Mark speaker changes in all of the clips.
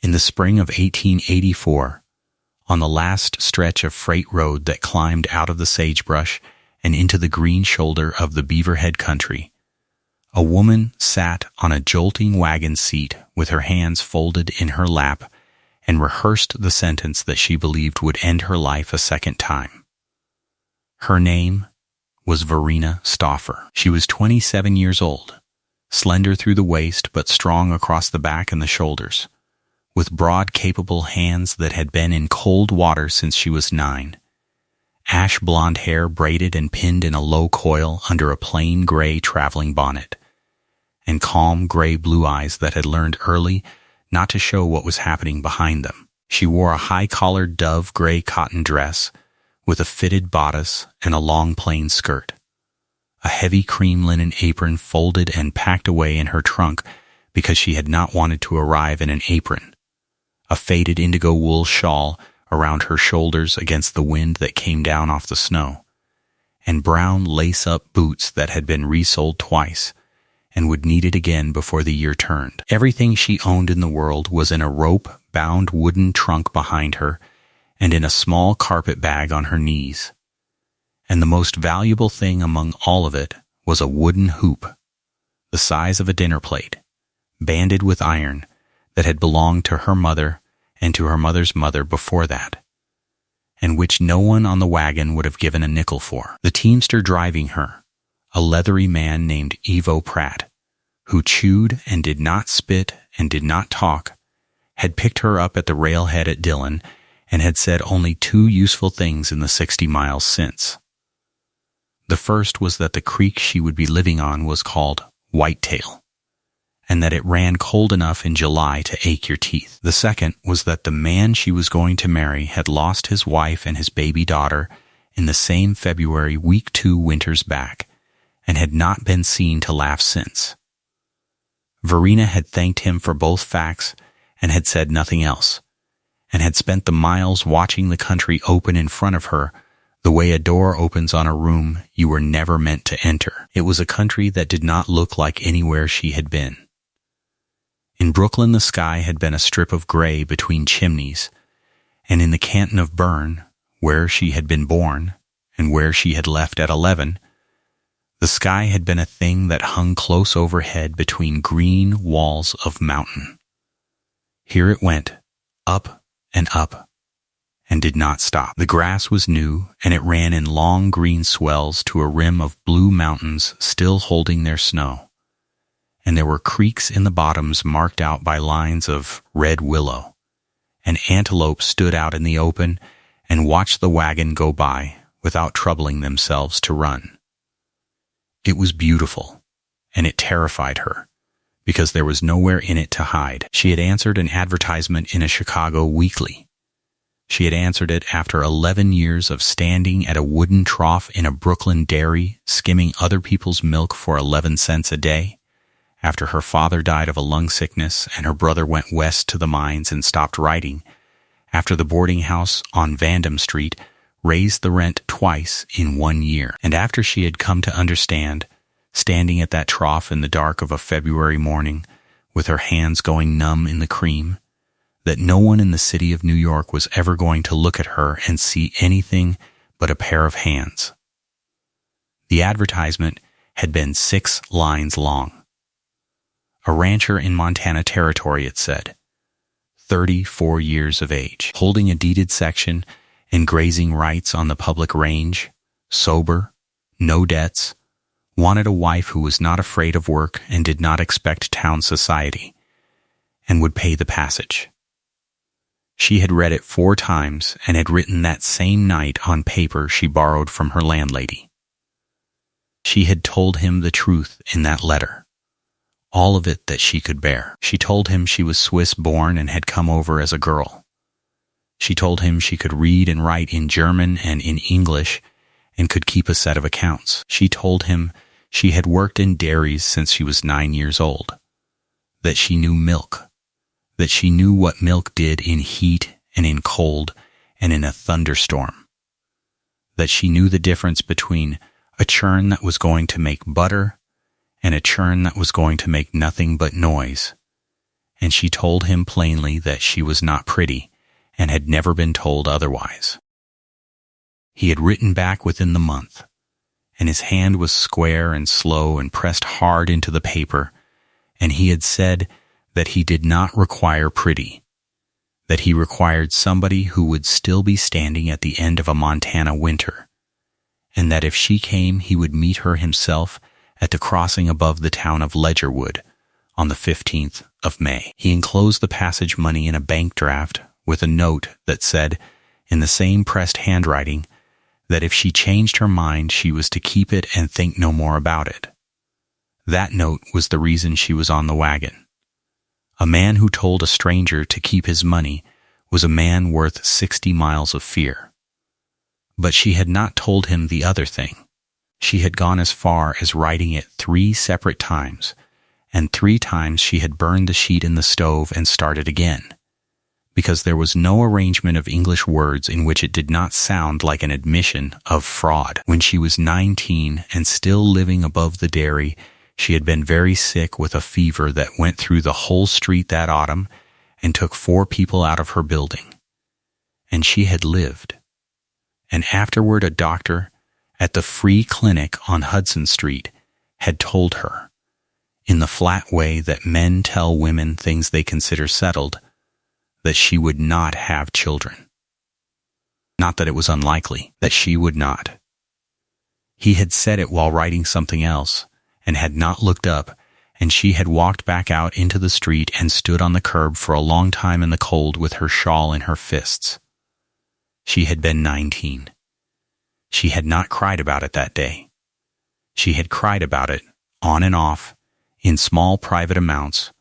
Speaker 1: In the spring of 1884, on the last stretch of freight road that climbed out of the sagebrush and into the green shoulder of the Beaverhead country, a woman sat on a jolting wagon seat with her hands folded in her lap and rehearsed the sentence that she believed would end her life a second time. Her name was Verena Stauffer. She was 27 years old, slender through the waist but strong across the back and the shoulders, with broad, capable hands that had been in cold water since she was 9, ash blonde hair braided and pinned in a low coil under a plain gray traveling bonnet, and calm gray-blue eyes that had learned early not to show what was happening behind them. She wore a high-collared dove gray cotton dress with a fitted bodice and a long plain skirt, a heavy cream linen apron folded and packed away in her trunk because she had not wanted to arrive in an apron, a faded indigo wool shawl around her shoulders against the wind that came down off the snow, and brown lace-up boots that had been resoled twice and would need it again before the year turned. Everything she owned in the world was in a rope-bound wooden trunk behind her and in a small carpet bag on her knees. And the most valuable thing among all of it was a wooden hoop, the size of a dinner plate, banded with iron, that had belonged to her mother and to her mother's mother before that, and which no one on the wagon would have given a nickel for. The teamster driving her, a leathery man named Evo Pratt, who chewed and did not spit and did not talk, had picked her up at the railhead at Dillon and had said only 2 useful things in the 60 miles since. The first was that the creek she would be living on was called Whitetail, and that it ran cold enough in July to ache your teeth. The second was that the man she was going to marry had lost his wife and his baby daughter in the same February week 2 winters back, and had not been seen to laugh since. Verena had thanked him for both facts and had said nothing else, and had spent the miles watching the country open in front of her the way a door opens on a room you were never meant to enter. It was a country that did not look like anywhere she had been. In Brooklyn, the sky had been a strip of gray between chimneys, and in the canton of Bern, where she had been born and where she had left at 11, the sky had been a thing that hung close overhead between green walls of mountain. Here it went, up and up, and did not stop. The grass was new, and it ran in long green swells to a rim of blue mountains still holding their snow, and there were creeks in the bottoms marked out by lines of red willow, and antelope stood out in the open and watched the wagon go by without troubling themselves to run. It was beautiful, and it terrified her, because there was nowhere in it to hide. She had answered an advertisement in a Chicago weekly. She had answered it after 11 years of standing at a wooden trough in a Brooklyn dairy, skimming other people's milk for 11 cents a day, after her father died of a lung sickness and her brother went west to the mines and stopped writing, after the boarding house on Vandam Street raised the rent twice in 1 year, and after she had come to understand, standing at that trough in the dark of a February morning, with her hands going numb in the cream, that no one in the city of New York was ever going to look at her and see anything but a pair of hands. The advertisement had been 6 lines long. A rancher in Montana Territory, it said, 34 years of age, holding a deeded section and grazing rights on the public range, sober, no debts, wanted a wife who was not afraid of work and did not expect town society, and would pay the passage. She had read it 4 times and had written that same night on paper she borrowed from her landlady. She had told him the truth in that letter, all of it that she could bear. She told him she was Swiss-born and had come over as a girl. She told him she could read and write in German and in English and could keep a set of accounts. She told him she had worked in dairies since she was 9 years old, that she knew milk, that she knew what milk did in heat and in cold and in a thunderstorm, that she knew the difference between a churn that was going to make butter and a churn that was going to make nothing but noise, and she told him plainly that she was not pretty and had never been told otherwise. He had written back within the month, and his hand was square and slow and pressed hard into the paper, and he had said that he did not require pretty, that he required somebody who would still be standing at the end of a Montana winter, and that if she came he would meet her himself at the crossing above the town of Ledgerwood on the 15th of May. He enclosed the passage money in a bank draft with a note that said, in the same pressed handwriting, that if she changed her mind she was to keep it and think no more about it. That note was the reason she was on the wagon. A man who told a stranger to keep his money was a man worth 60 miles of fear. But she had not told him the other thing. She had gone as far as writing it 3 separate times, and 3 times she had burned the sheet in the stove and started again, because there was no arrangement of English words in which it did not sound like an admission of fraud. When she was 19 and still living above the dairy, she had been very sick with a fever that went through the whole street that autumn and took 4 people out of her building. And she had lived. And afterward a doctor at the free clinic on Hudson Street had told her, in the flat way that men tell women things they consider settled, that she would not have children. Not that it was unlikely, that she would not. He had said it while writing something else, and had not looked up, and she had walked back out into the street and stood on the curb for a long time in the cold with her shawl in her fists. She had been 19. She had not cried about it that day. She had cried about it, on and off, in small private amounts,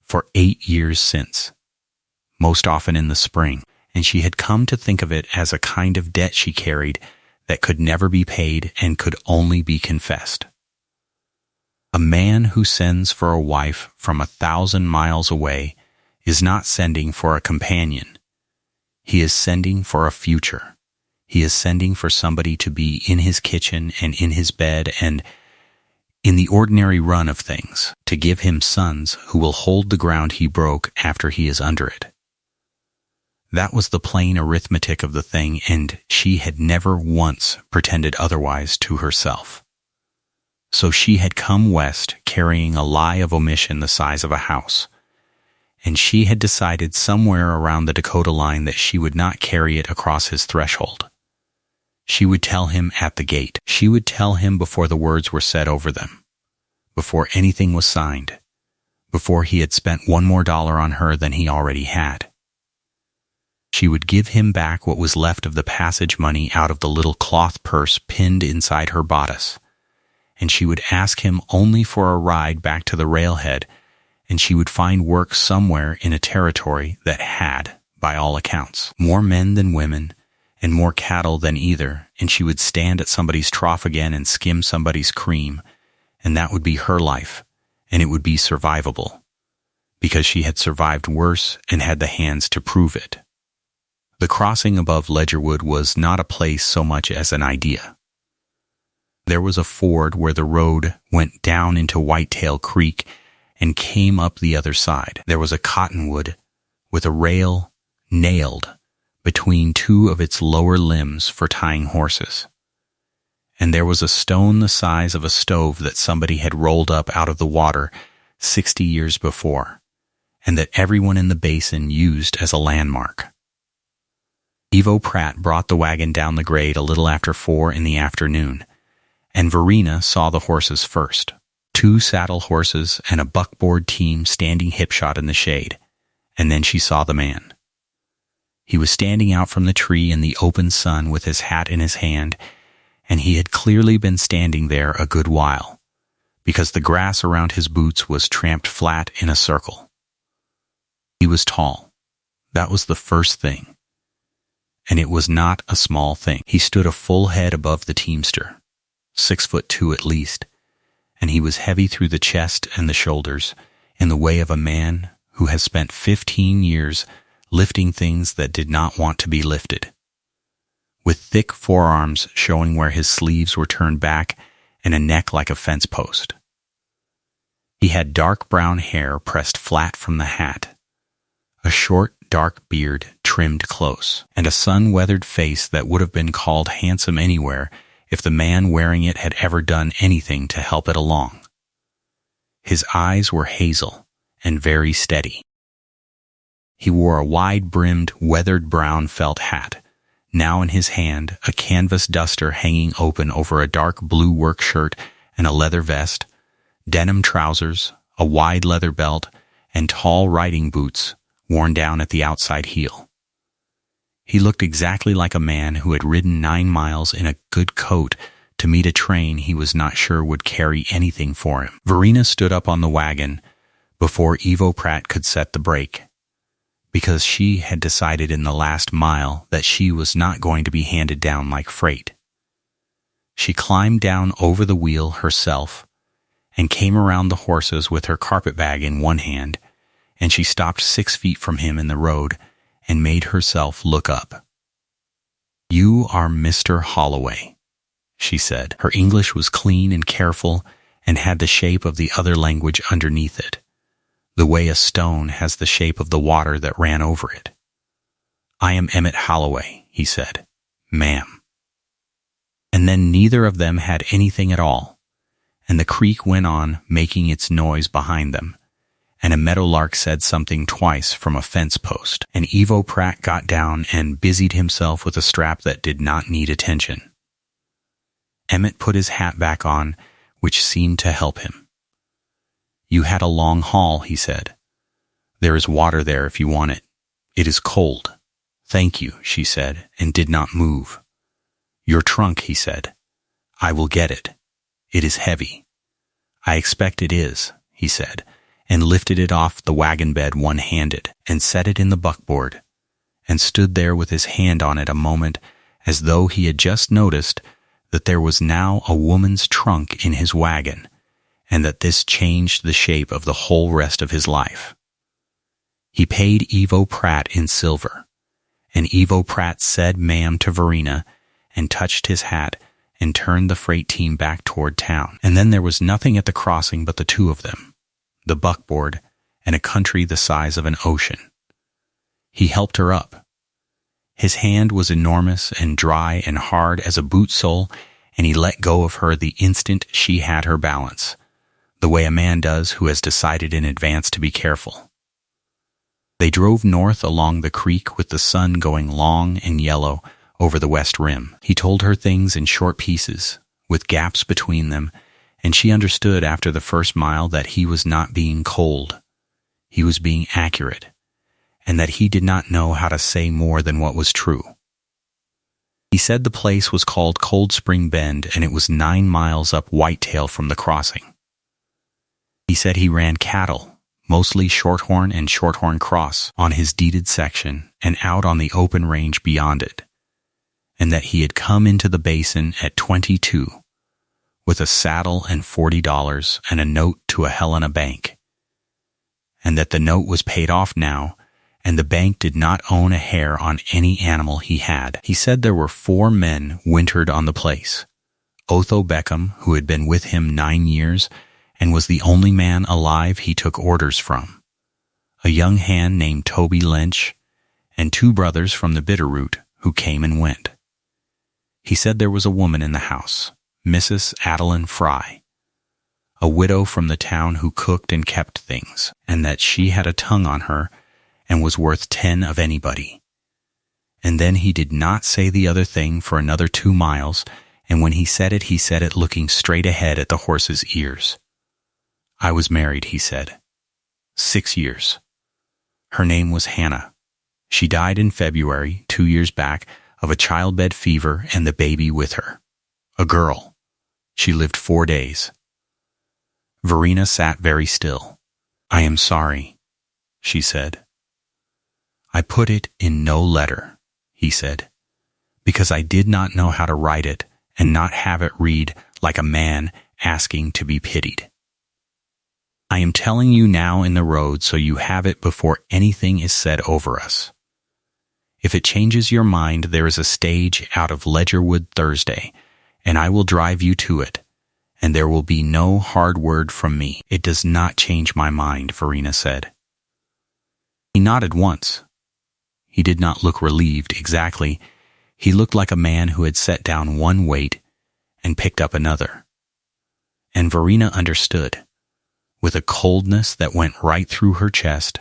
Speaker 1: for 8 years since, most often in the spring, and she had come to think of it as a kind of debt she carried that could never be paid and could only be confessed. A man who sends for a wife from 1,000 miles away is not sending for a companion. He is sending for a future. He is sending for somebody to be in his kitchen and in his bed and in the ordinary run of things, to give him sons who will hold the ground he broke after he is under it. That was the plain arithmetic of the thing, and she had never once pretended otherwise to herself. So she had come west carrying a lie of omission the size of a house, and she had decided somewhere around the Dakota line that she would not carry it across his threshold. She would tell him at the gate. She would tell him before the words were said over them, before anything was signed, before he had spent $1 more on her than he already had. She would give him back what was left of the passage money out of the little cloth purse pinned inside her bodice, and she would ask him only for a ride back to the railhead, and she would find work somewhere in a territory that had, by all accounts, more men than women and more cattle than either, and she would stand at somebody's trough again and skim somebody's cream, and that would be her life, and it would be survivable, because she had survived worse and had the hands to prove it. The crossing above Ledgerwood was not a place so much as an idea. There was a ford where the road went down into Whitetail Creek and came up the other side. There was a cottonwood with a rail nailed between 2 of its lower limbs for tying horses. And there was a stone the size of a stove that somebody had rolled up out of the water 60 years before, and that everyone in the basin used as a landmark. Evo Pratt brought the wagon down the grade a little after 4 in the afternoon, and Verena saw the horses first. 2 saddle horses and a buckboard team standing hipshot in the shade, and then she saw the man. He was standing out from the tree in the open sun with his hat in his hand, and he had clearly been standing there a good while, because the grass around his boots was tramped flat in a circle. He was tall. That was the first thing. And it was not a small thing. He stood a full head above the teamster, 6'2" at least, and he was heavy through the chest and the shoulders, in the way of a man who has spent 15 years lifting things that did not want to be lifted, with thick forearms showing where his sleeves were turned back and a neck like a fence post. He had dark brown hair pressed flat from the hat, a short, dark beard trimmed close, and a sun-weathered face that would have been called handsome anywhere if the man wearing it had ever done anything to help it along. His eyes were hazel and very steady. He wore a wide-brimmed, weathered brown felt hat, now in his hand a canvas duster hanging open over a dark blue work shirt and a leather vest, denim trousers, a wide leather belt, and tall riding boots worn down at the outside heel. He looked exactly like a man who had ridden 9 miles in a good coat to meet a train he was not sure would carry anything for him. Verena stood up on the wagon before Ivo Pratt could set the brake, because she had decided in the last mile that she was not going to be handed down like freight. She climbed down over the wheel herself and came around the horses with her carpetbag in one hand, and she stopped 6 feet from him in the road and made herself look up. "You are Mr. Holloway," she said. Her English was clean and careful and had the shape of the other language underneath it, the way a stone has the shape of the water that ran over it. "I am Emmett Holloway," he said. "Ma'am." And then neither of them had anything at all, and the creek went on making its noise behind them, and a meadowlark said something twice from a fence post, and Ivo Pratt got down and busied himself with a strap that did not need attention. Emmett put his hat back on, which seemed to help him. "You had a long haul," he said. "There is water there if you want it. It is cold." "Thank you," she said, and did not move. "Your trunk," he said. "I will get it. It is heavy." "I expect it is," he said, and lifted it off the wagon bed one-handed, and set it in the buckboard, and stood there with his hand on it a moment as though he had just noticed that there was now a woman's trunk in his wagon, and that this changed the shape of the whole rest of his life. He paid Ivo Pratt in silver, and Ivo Pratt said "ma'am" to Verena and touched his hat and turned the freight team back toward town. And then there was nothing at the crossing but the two of them, the buckboard, and a country the size of an ocean. He helped her up. His hand was enormous and dry and hard as a boot sole, and he let go of her the instant she had her balance, the way a man does who has decided in advance to be careful. They drove north along the creek with the sun going long and yellow over the west rim. He told her things in short pieces, with gaps between them, and she understood after the first mile that he was not being cold. He was being accurate, and that he did not know how to say more than what was true. He said the place was called Cold Spring Bend, and it was 9 miles up Whitetail from the crossing. He said he ran cattle, mostly Shorthorn and Shorthorn Cross, on his deeded section and out on the open range beyond it, and that he had come into the basin at 22, with a saddle and $40 and a note to a Helena bank, and that the note was paid off now, and the bank did not own a hair on any animal he had. He said there were 4 men wintered on the place: Otho Beckham, who had been with him 9 years and was the only man alive he took orders from, a young hand named Toby Lynch, and 2 brothers from the Bitterroot who came and went. He said there was a woman in the house, Mrs. Adeline Fry, a widow from the town who cooked and kept things, and that she had a tongue on her and was worth 10 of anybody. And then he did not say the other thing for another 2 miles, and when he said it looking straight ahead at the horse's ears. "I was married," he said. 6 years. Her name was Hannah. She died in February, 2 years back, of a childbed fever and the baby with her. A girl. She lived 4 days. Verena sat very still. "I am sorry," she said. "I put it in no letter," he said, "because I did not know how to write it and not have it read like a man asking to be pitied. I am telling you now in the road so you have it before anything is said over us. If it changes your mind, there is a stage out of Ledgerwood Thursday, and I will drive you to it, and there will be no hard word from me. It does not change my mind, Verena said. He nodded once. He did not look relieved exactly. He looked like a man who had set down one weight and picked up another. And Verena understood, with a coldness that went right through her chest,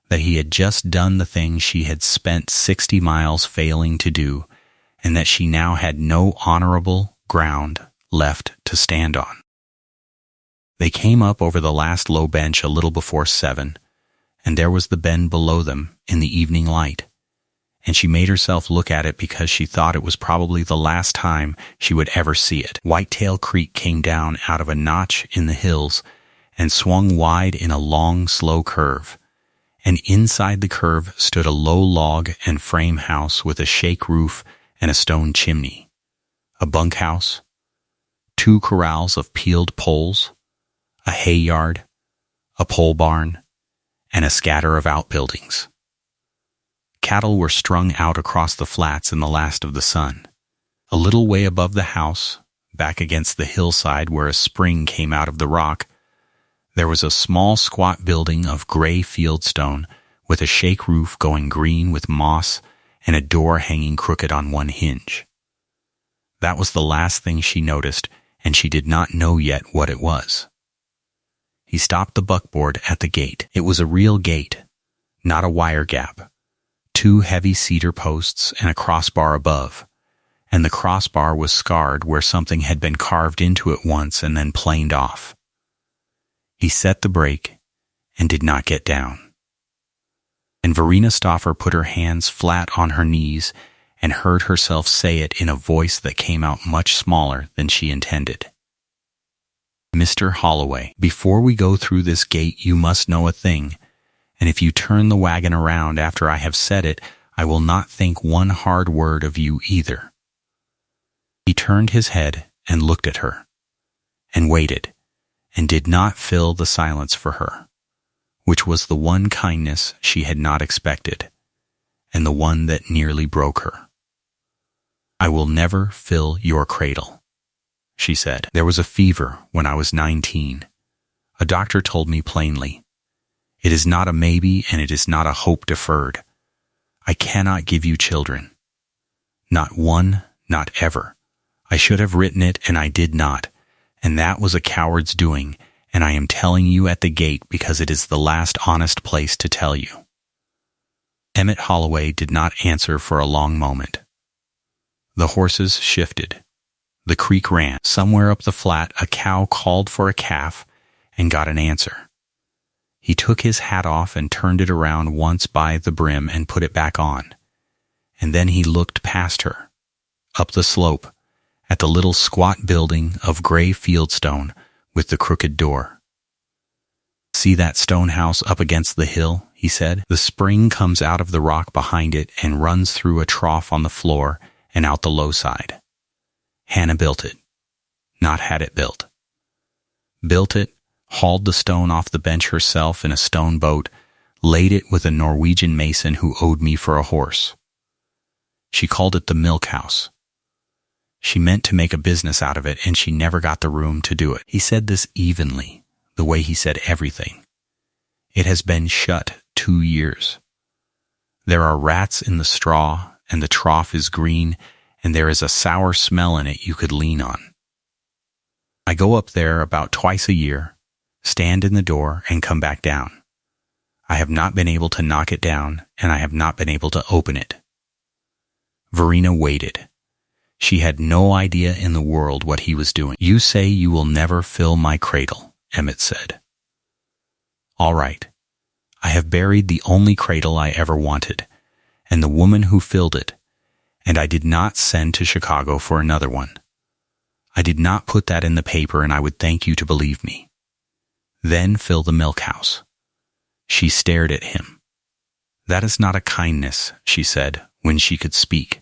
Speaker 1: that he had just done the thing she had spent 60 miles failing to do, and that she now had no honorable ground left to stand on. They came up over the last low bench a little before 7, and there was the bend below them in the evening light, and she made herself look at it because she thought it was probably the last time she would ever see it. Whitetail Creek came down out of a notch in the hills and swung wide in a long, slow curve, and inside the curve stood a low log and frame house with a shake roof and a stone chimney, a bunkhouse, 2 corrals of peeled poles, a hay yard, a pole barn, and a scatter of outbuildings. Cattle were strung out across the flats in the last of the sun. A little way above the house, back against the hillside where a spring came out of the rock, there was a small squat building of gray fieldstone with a shake roof going green with moss and a door hanging crooked on one hinge. That was the last thing she noticed, and she did not know yet what it was. He stopped the buckboard at the gate. It was a real gate, not a wire gap. 2 heavy cedar posts and a crossbar above, and the crossbar was scarred where something had been carved into it once and then planed off. He set the brake and did not get down. And Verena Stauffer put her hands flat on her knees and heard herself say it in a voice that came out much smaller than she intended. Mr. Holloway, before we go through this gate you must know a thing, and if you turn the wagon around after I have said it, I will not think one hard word of you either. He turned his head and looked at her, and waited, and did not fill the silence for her, which was the one kindness she had not expected, and the one that nearly broke her. I will never fill your cradle, she said. There was a fever when I was 19. A doctor told me plainly, it is not a maybe and it is not a hope deferred. I cannot give you children. Not one, not ever. I should have written it and I did not, and that was a coward's doing, and I am telling you at the gate because it is the last honest place to tell you. Emmett Holloway did not answer for a long moment. The horses shifted. The creek ran. Somewhere up the flat, a cow called for a calf and got an answer. He took his hat off and turned it around once by the brim and put it back on, and then he looked past her, up the slope, at the little squat building of gray fieldstone with the crooked door. See that stone house up against the hill, he said. The spring comes out of the rock behind it and runs through a trough on the floor and out the low side. Hannah built it, not had it built. Built it, hauled the stone off the bench herself in a stone boat, laid it with a Norwegian mason who owed me for a horse. She called it the milk house. She meant to make a business out of it, and she never got the room to do it. He said this evenly, the way he said everything. It has been shut 2 years. There are rats in the straw, and the trough is green, and there is a sour smell in it you could lean on. I go up there about twice a year, stand in the door, and come back down. I have not been able to knock it down, and I have not been able to open it. Verena waited. She had no idea in the world what he was doing. You say you will never fill my cradle, Emmett said. All right. I have buried the only cradle I ever wanted, and the woman who filled it, and I did not send to Chicago for another one. I did not put that in the paper, and I would thank you to believe me. Then fill the milk house. She stared at him. That is not a kindness, she said, when she could speak.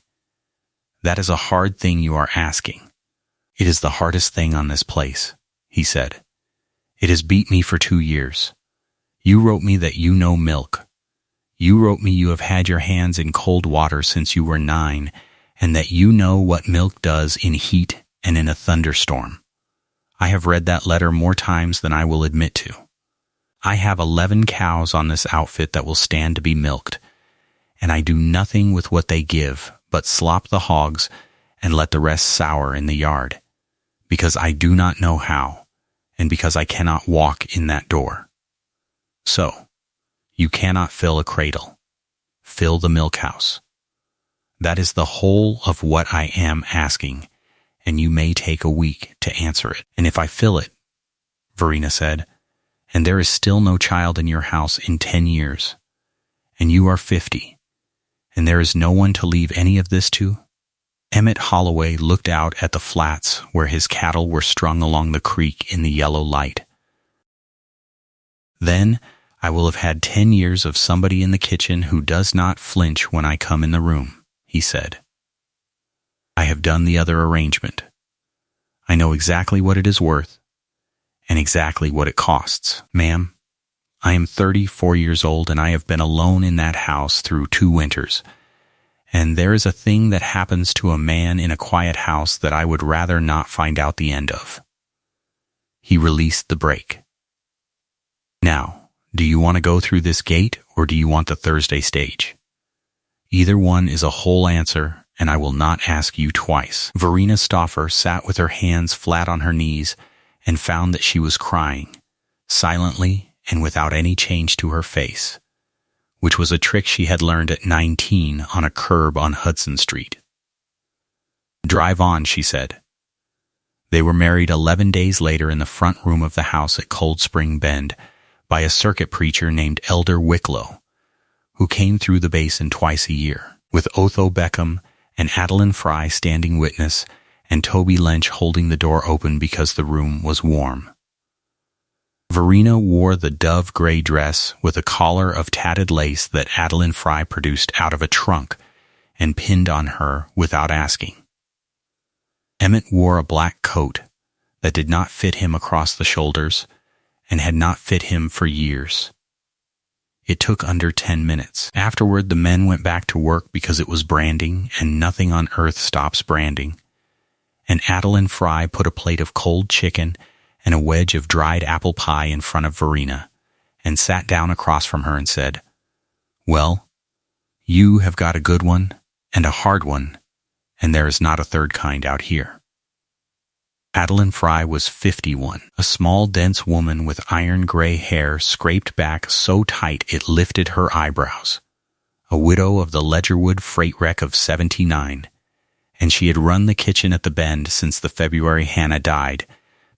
Speaker 1: That is a hard thing you are asking. It is the hardest thing on this place, he said. It has beat me for 2 years. You wrote me that you know milk. You wrote me you have had your hands in cold water since you were 9, and that you know what milk does in heat and in a thunderstorm. I have read that letter more times than I will admit to. I have 11 cows on this outfit that will stand to be milked, and I do nothing with what they give but slop the hogs and let the rest sour in the yard, because I do not know how, and because I cannot walk in that door. So, you cannot fill a cradle. Fill the milk house. That is the whole of what I am asking, and you may take a week to answer it. And if I fill it, Verena said, and there is still no child in your house in 10 years, and you are 50, and there is no one to leave any of this to? Emmett Holloway looked out at the flats where his cattle were strung along the creek in the yellow light. Then I will have had 10 years of somebody in the kitchen who does not flinch when I come in the room, he said. I have done the other arrangement. I know exactly what it is worth and exactly what it costs. Ma'am, I am 34 years old and I have been alone in that house through 2 winters. And there is a thing that happens to a man in a quiet house that I would rather not find out the end of. He released the brake. Now, do you want to go through this gate or do you want the Thursday stage? Either one is a whole answer, and I will not ask you twice. Verena Stauffer sat with her hands flat on her knees and found that she was crying, silently and without any change to her face, which was a trick she had learned at 19 on a curb on Hudson Street. Drive on, she said. They were married 11 days later in the front room of the house at Cold Spring Bend by a circuit preacher named Elder Wicklow, who came through the basin twice a year, with Otho Beckham and Adeline Fry standing witness and Toby Lynch holding the door open because the room was warm. Verena wore the dove gray dress with a collar of tatted lace that Adeline Fry produced out of a trunk and pinned on her without asking. Emmett wore a black coat that did not fit him across the shoulders and had not fit him for years. It took under 10 minutes. Afterward, the men went back to work because it was branding, and nothing on earth stops branding. And Adeline Fry put a plate of cold chicken and a wedge of dried apple pie in front of Verena, and sat down across from her and said, "Well, you have got a good one and a hard one, and there is not a third kind out here." Adeline Fry was 51, a small, dense woman with iron-gray hair scraped back so tight it lifted her eyebrows, a widow of the Ledgerwood freight wreck of 79, and she had run the kitchen at the Bend since the February Hannah died,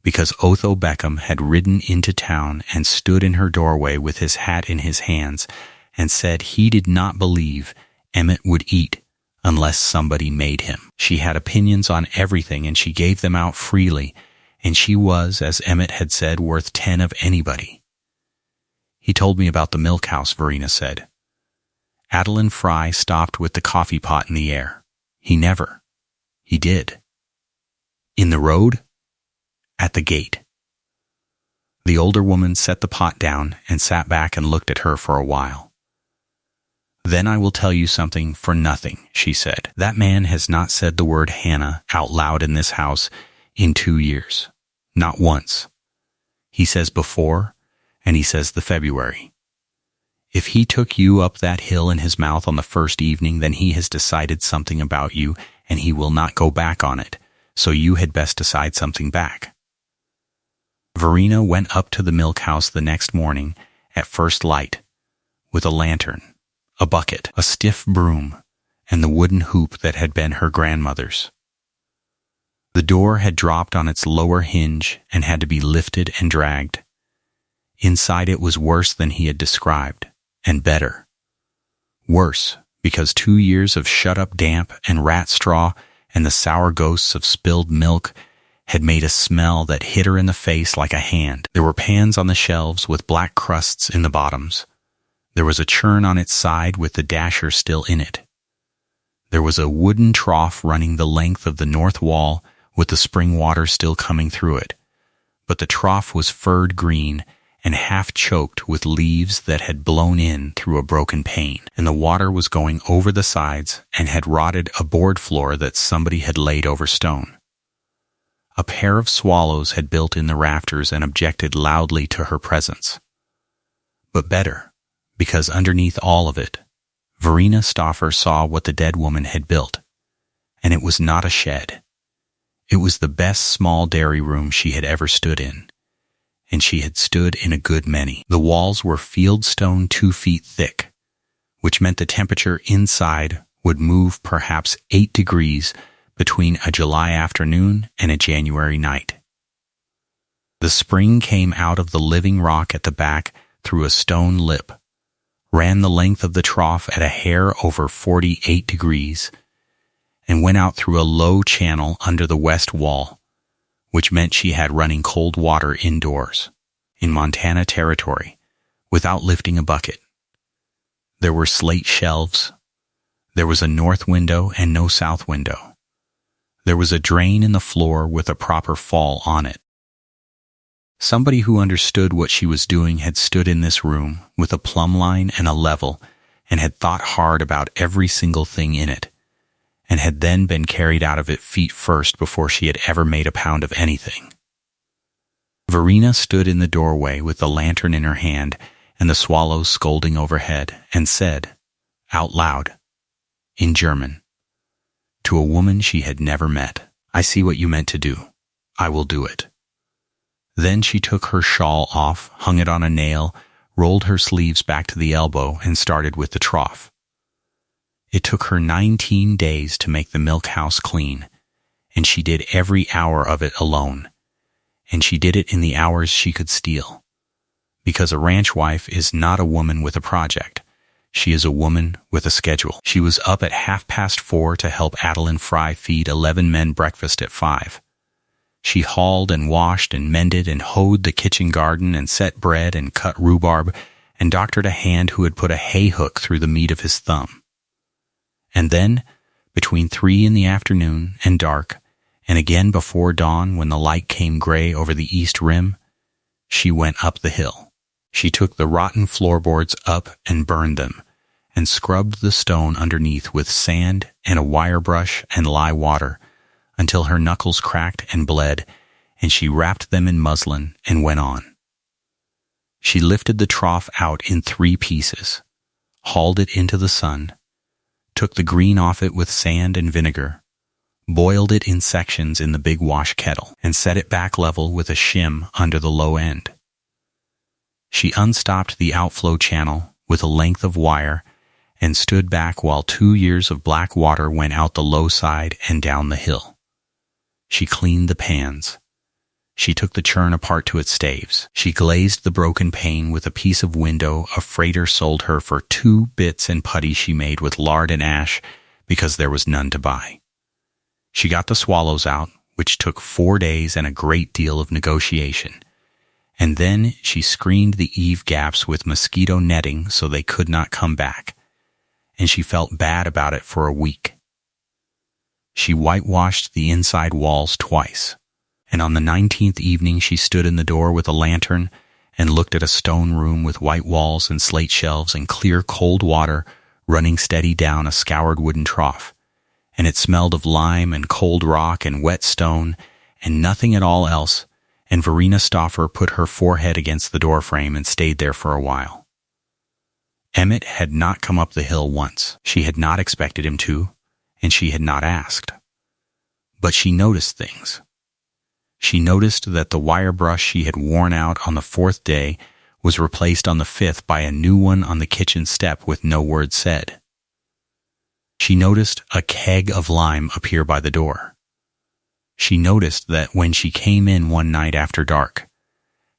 Speaker 1: because Otho Beckham had ridden into town and stood in her doorway with his hat in his hands and said he did not believe Emmett would eat unless somebody made him. She had opinions on everything and she gave them out freely, and she was, as Emmett had said, worth 10 of anybody. He told me about the milk house, Verena said. Adeline Fry stopped with the coffee pot in the air. He never. He did. In the road? At the gate. The older woman set the pot down and sat back and looked at her for a while. "Then I will tell you something for nothing," she said. "That man has not said the word Hannah out loud in this house in 2 years. Not once. He says before, and he says the February. If he took you up that hill in his mouth on the first evening, then he has decided something about you, and he will not go back on it, so you had best decide something back." Verena went up to the milk house the next morning at first light with a lantern, a bucket, a stiff broom, and the wooden hoop that had been her grandmother's. The door had dropped on its lower hinge and had to be lifted and dragged. Inside it was worse than he had described, and better. Worse, because 2 years of shut-up damp and rat straw and the sour ghosts of spilled milk had made a smell that hit her in the face like a hand. There were pans on the shelves with black crusts in the bottoms. There was a churn on its side with the dasher still in it. There was a wooden trough running the length of the north wall with the spring water still coming through it, but the trough was furred green and half choked with leaves that had blown in through a broken pane, and the water was going over the sides and had rotted a board floor that somebody had laid over stone. A pair of swallows had built in the rafters and objected loudly to her presence. But better, because underneath all of it, Verena Stauffer saw what the dead woman had built, and it was not a shed. It was the best small dairy room she had ever stood in, and she had stood in a good many. The walls were field stone 2 feet thick, which meant the temperature inside would move perhaps 8 degrees between a July afternoon and a January night. The spring came out of the living rock at the back through a stone lip, ran the length of the trough at a hair over 48 degrees, and went out through a low channel under the west wall, which meant she had running cold water indoors, in Montana territory, without lifting a bucket. There were slate shelves. There was a north window and no south window. There was a drain in the floor with a proper fall on it. Somebody who understood what she was doing had stood in this room with a plumb line and a level and had thought hard about every single thing in it, and had then been carried out of it feet first before she had ever made a pound of anything. Verena stood in the doorway with the lantern in her hand and the swallows scolding overhead, and said, out loud, in German, to a woman she had never met, "I see what you meant to do. I will do it." Then she took her shawl off, hung it on a nail, rolled her sleeves back to the elbow, and started with the trough. It took her 19 days to make the milk house clean, and she did every hour of it alone, and she did it in the hours she could steal. Because a ranch wife is not a woman with a project. She is a woman with a schedule. She was up at 4:30 to help Adeline Fry feed 11 men breakfast at 5. She hauled and washed and mended and hoed the kitchen garden and set bread and cut rhubarb and doctored a hand who had put a hay hook through the meat of his thumb. And then, between 3 in the afternoon and dark, and again before dawn when the light came gray over the east rim, she went up the hill. She took the rotten floorboards up and burned them, and scrubbed the stone underneath with sand and a wire brush and lye water, until her knuckles cracked and bled, and she wrapped them in muslin and went on. She lifted the trough out in 3 pieces, hauled it into the sun, took the green off it with sand and vinegar, boiled it in sections in the big wash kettle, and set it back level with a shim under the low end. She unstopped the outflow channel with a length of wire and stood back while 2 years of black water went out the low side and down the hill. She cleaned the pans. She took the churn apart to its staves. She glazed the broken pane with a piece of window a freighter sold her for 2 bits and putty she made with lard and ash because there was none to buy. She got the swallows out, which took 4 days and a great deal of negotiation. And then she screened the eave gaps with mosquito netting so they could not come back, and she felt bad about it for a week. She whitewashed the inside walls twice, and on the 19th evening she stood in the door with a lantern and looked at a stone room with white walls and slate shelves and clear cold water running steady down a scoured wooden trough, and it smelled of lime and cold rock and wet stone and nothing at all else, and Verena Stauffer put her forehead against the doorframe and stayed there for a while. Emmett had not come up the hill once. She had not expected him to, and she had not asked. But she noticed things. She noticed that the wire brush she had worn out on the 4th day was replaced on the 5th by a new one on the kitchen step with no word said. She noticed a keg of lime appear by the door. She noticed that when she came in one night after dark,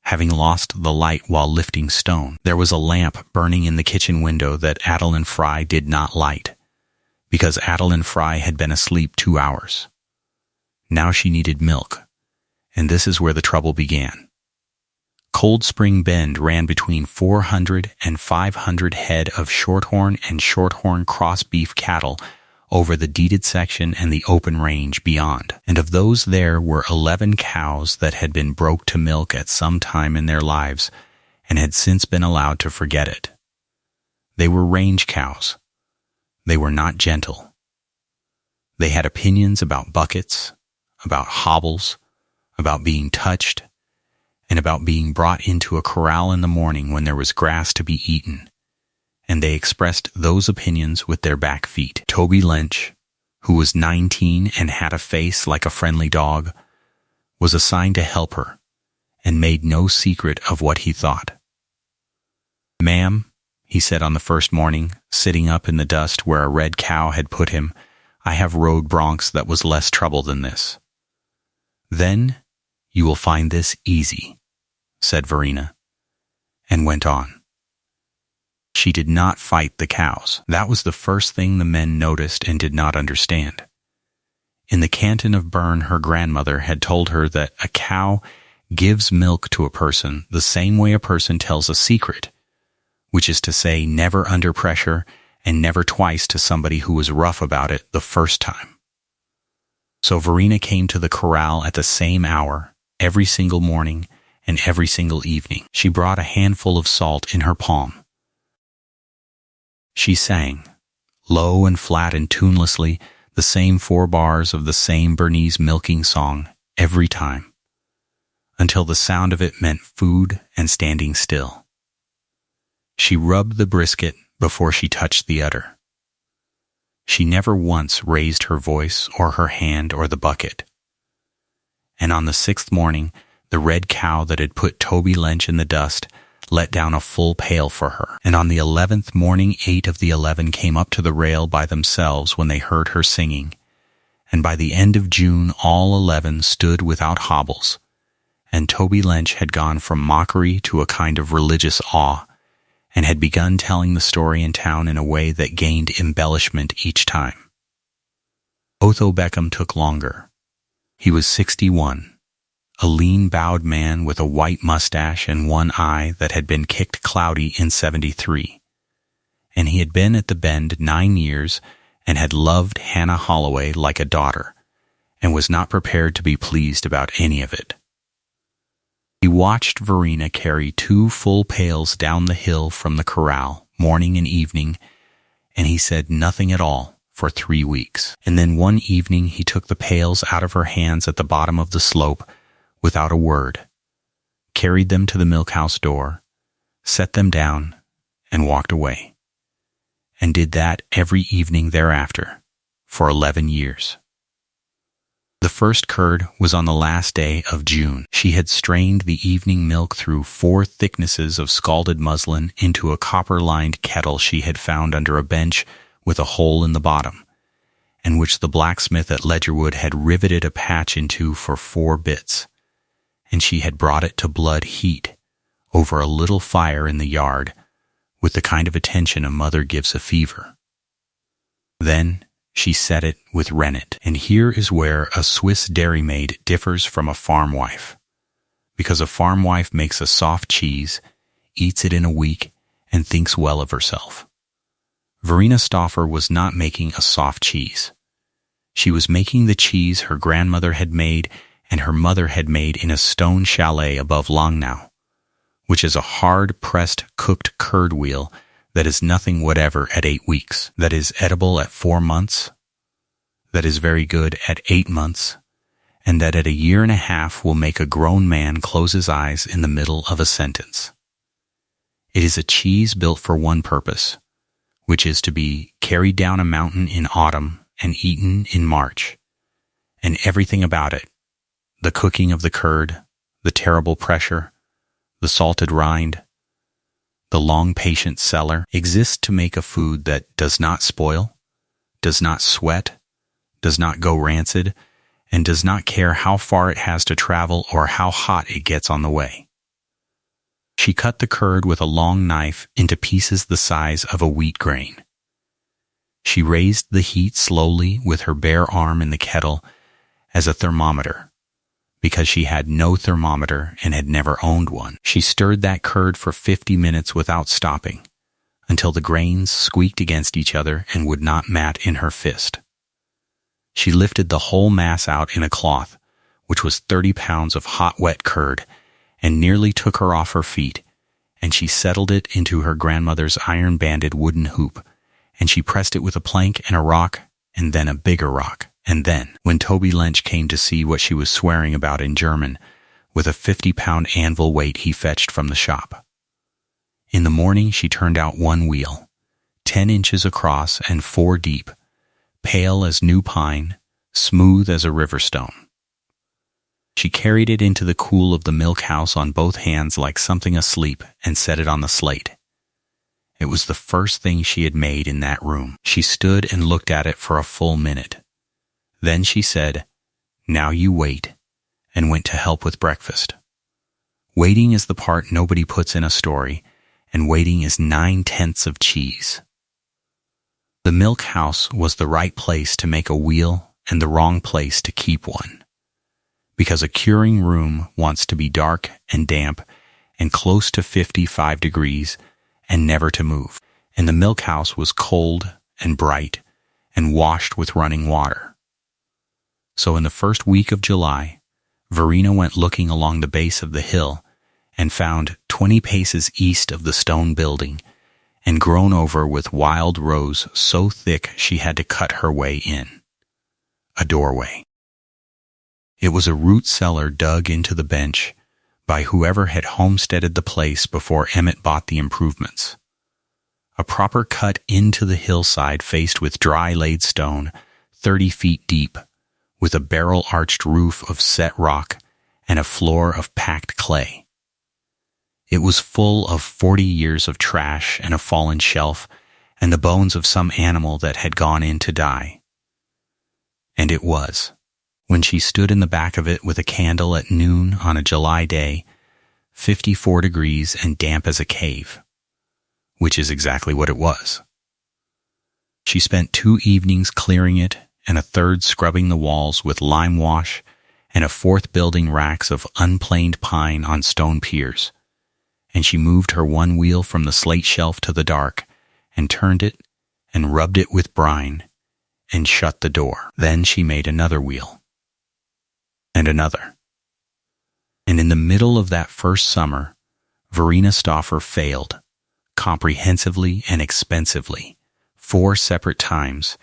Speaker 1: having lost the light while lifting stone, there was a lamp burning in the kitchen window that Adeline Fry did not light, because Adeline Fry had been asleep 2 hours. Now she needed milk, and this is where the trouble began. Cold Spring Bend ran between 400 and 500 head of shorthorn and shorthorn cross beef cattle over the deeded section and the open range beyond, and of those there were 11 cows that had been broke to milk at some time in their lives and had since been allowed to forget it. They were range cows. They were not gentle. They had opinions about buckets, about hobbles, about being touched, and about being brought into a corral in the morning when there was grass to be eaten, and they expressed those opinions with their back feet. Toby Lynch, who was 19 and had a face like a friendly dog, was assigned to help her, and made no secret of what he thought. "Ma'am," he said on the first morning, sitting up in the dust where a red cow had put him, "I have rode broncs that was less trouble than this." "Then you will find this easy," said Verena, and went on. She did not fight the cows. That was the first thing the men noticed and did not understand. In the canton of Bern, her grandmother had told her that a cow gives milk to a person the same way a person tells a secret, which is to say never under pressure and never twice to somebody who was rough about it the first time. So Verena came to the corral at the same hour, every single morning and every single evening. She brought a handful of salt in her palm. She sang, low and flat and tunelessly, the same 4 bars of the same Bernese milking song every time, until the sound of it meant food and standing still. She rubbed the brisket before she touched the udder. She never once raised her voice or her hand or the bucket. And on the 6th morning, the red cow that had put Toby Lynch in the dust let down a full pail for her. And on the 11th morning, 8 of the 11 came up to the rail by themselves when they heard her singing. And by the end of June, all 11 stood without hobbles. And Toby Lynch had gone from mockery to a kind of religious awe, and had begun telling the story in town in a way that gained embellishment each time. Otho Beckham took longer. He was 61. A lean, bowed man with a white mustache and one eye that had been kicked cloudy in 73. And he had been at the Bend 9 years and had loved Hannah Holloway like a daughter, and was not prepared to be pleased about any of it. He watched Verena carry 2 full pails down the hill from the corral, morning and evening, and he said nothing at all for 3 weeks. And then one evening he took the pails out of her hands at the bottom of the slope, without a word, carried them to the milkhouse door, set them down, and walked away, and did that every evening thereafter, for 11 years. The first curd was on the last day of June. She had strained the evening milk through 4 thicknesses of scalded muslin into a copper-lined kettle she had found under a bench with a hole in the bottom, and which the blacksmith at Ledgerwood had riveted a patch into for 4 bits. And she had brought it to blood heat over a little fire in the yard with the kind of attention a mother gives a fever. Then she set it with rennet. And here is where a Swiss dairymaid differs from a farm wife, because a farm wife makes a soft cheese, eats it in a week, and thinks well of herself. Verena Stauffer was not making a soft cheese. She was making the cheese her grandmother had made and her mother had made in a stone chalet above Langnau, which is a hard-pressed cooked curd wheel that is nothing whatever at 8 weeks, that is edible at 4 months, that is very good at 8 months, and that at 1.5 years will make a grown man close his eyes in the middle of a sentence. It is a cheese built for one purpose, which is to be carried down a mountain in autumn and eaten in March, and everything about it, the cooking of the curd, the terrible pressure, the salted rind, the long patient cellar, exists to make a food that does not spoil, does not sweat, does not go rancid, and does not care how far it has to travel or how hot it gets on the way. She cut the curd with a long knife into pieces the size of a wheat grain. She raised the heat slowly with her bare arm in the kettle as a thermometer, because she had no thermometer and had never owned one. She stirred that curd for 50 minutes without stopping, until the grains squeaked against each other and would not mat in her fist. She lifted the whole mass out in a cloth, which was 30 pounds of hot wet curd, and nearly took her off her feet, and she settled it into her grandmother's iron-banded wooden hoop, and she pressed it with a plank and a rock, and then a bigger rock, And then, when Toby Lynch came to see what she was swearing about in German, with a 50-pound anvil weight he fetched from the shop. In the morning she turned out one wheel, 10 inches across and 4 deep, pale as new pine, smooth as a river stone. She carried it into the cool of the milk house on both hands like something asleep and set it on the slate. It was the first thing she had made in that room. She stood and looked at it for a full minute. Then she said, "Now you wait," and went to help with breakfast. Waiting is the part nobody puts in a story, and waiting is 9/10 of cheese. The milk house was the right place to make a wheel and the wrong place to keep one, because a curing room wants to be dark and damp and close to 55 degrees and never to move, and the milk house was cold and bright and washed with running water. So in the first week of July, Verena went looking along the base of the hill and found 20 paces east of the stone building and grown over with wild rose so thick she had to cut her way in. A doorway. It was a root cellar dug into the bench by whoever had homesteaded the place before Emmett bought the improvements. A proper cut into the hillside faced with dry laid stone, 30 feet deep, with a barrel-arched roof of set rock and a floor of packed clay. It was full of 40 years of trash and a fallen shelf and the bones of some animal that had gone in to die. And it was, when she stood in the back of it with a candle at noon on a July day, 54 degrees and damp as a cave, which is exactly what it was. She spent 2 evenings clearing it and a third scrubbing the walls with lime wash and a fourth building racks of unplaned pine on stone piers, and she moved her one wheel from the slate shelf to the dark and turned it and rubbed it with brine and shut the door. Then she made another wheel and another. And in the middle of that first summer, Verena Stauffer failed, comprehensively and expensively, 4 separate times,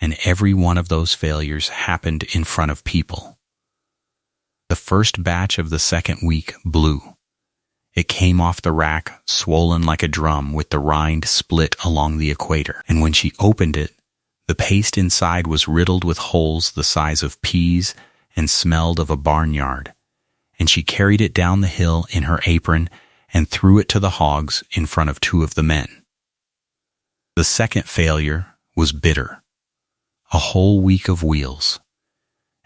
Speaker 1: and every one of those failures happened in front of people. The first batch of the second week blew. It came off the rack, swollen like a drum with the rind split along the equator, and when she opened it, the paste inside was riddled with holes the size of peas and smelled of a barnyard, and she carried it down the hill in her apron and threw it to the hogs in front of 2 of the men. The second failure was bitter. A whole week of wheels,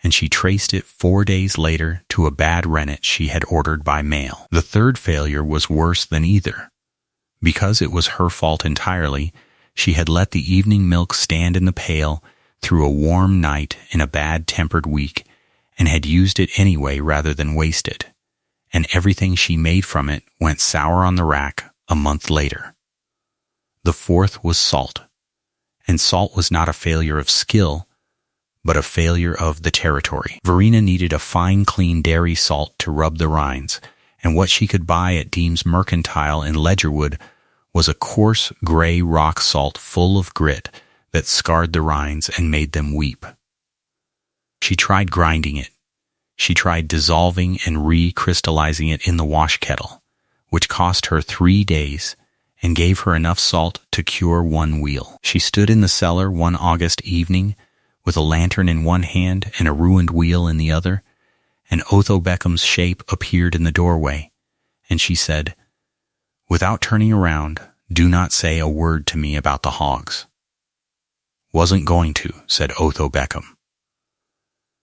Speaker 1: and she traced it 4 days later to a bad rennet she had ordered by mail. The third failure was worse than either. Because it was her fault entirely, she had let the evening milk stand in the pail through a warm night in a bad-tempered week and had used it anyway rather than waste it, and everything she made from it went sour on the rack a month later. The fourth was salt, and salt was not a failure of skill, but a failure of the territory. Verena needed a fine, clean dairy salt to rub the rinds, and what she could buy at Deems Mercantile in Ledgerwood was a coarse gray rock salt full of grit that scarred the rinds and made them weep. She tried grinding it. She tried dissolving and re-crystallizing it in the wash kettle, which cost her 3 days and gave her enough salt to cure 1 wheel. She stood in the cellar one August evening with a lantern in one hand and a ruined wheel in the other, and Otho Beckham's shape appeared in the doorway, and she said, "Without turning around, do not say a word to me about the hogs." "Wasn't going to," said Otho Beckham.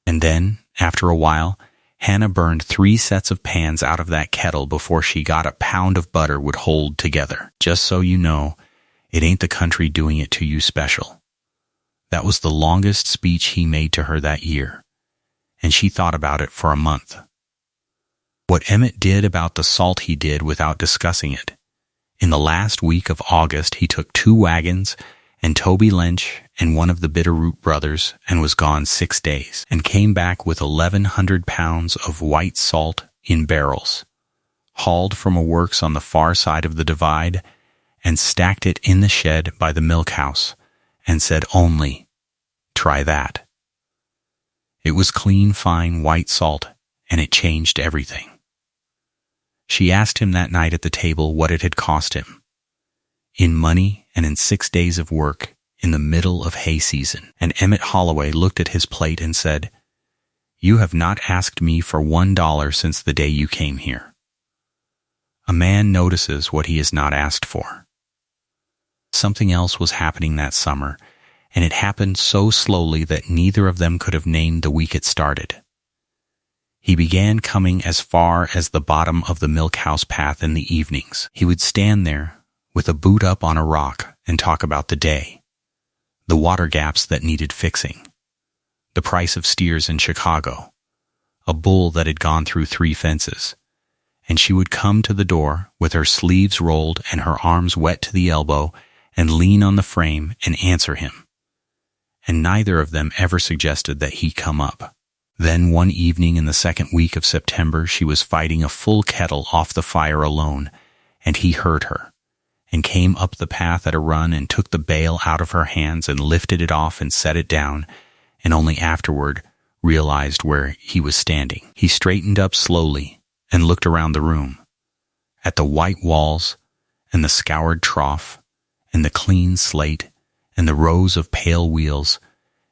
Speaker 1: And then, after a while, Hannah burned 3 sets of pans out of that kettle before she got a pound of butter would hold together. Just so you know, it ain't the country doing it to you special. That was the longest speech he made to her that year, and she thought about it for a month. What Emmett did about the salt he did without discussing it. In the last week of August, he took 2 wagons and Toby Lynch and one of the Bitterroot brothers and was gone 6 days, and came back with 1,100 pounds of white salt in barrels, hauled from a works on the far side of the divide, and stacked it in the shed by the milk house, and said only, "Try that." It was clean, fine, white salt, and it changed everything. She asked him that night at the table what it had cost him. In money and in 6 days of work in the middle of hay season. And Emmett Holloway looked at his plate and said, "You have not asked me for $1 since the day you came here." A man notices what he is not asked for. Something else was happening that summer, and it happened so slowly that neither of them could have named the week it started. He began coming as far as the bottom of the milk-house path in the evenings. He would stand there with a boot up on a rock and talk about the day, the water gaps that needed fixing, the price of steers in Chicago, a bull that had gone through 3 fences, and she would come to the door with her sleeves rolled and her arms wet to the elbow and lean on the frame and answer him. And neither of them ever suggested that he come up. Then one evening in the 2nd week of September, she was fighting a full kettle off the fire alone, and he heard her, and came up the path at a run and took the bale out of her hands and lifted it off and set it down, and only afterward realized where he was standing. He straightened up slowly and looked around the room, at the white walls and the scoured trough and the clean slate and the rows of pale wheels,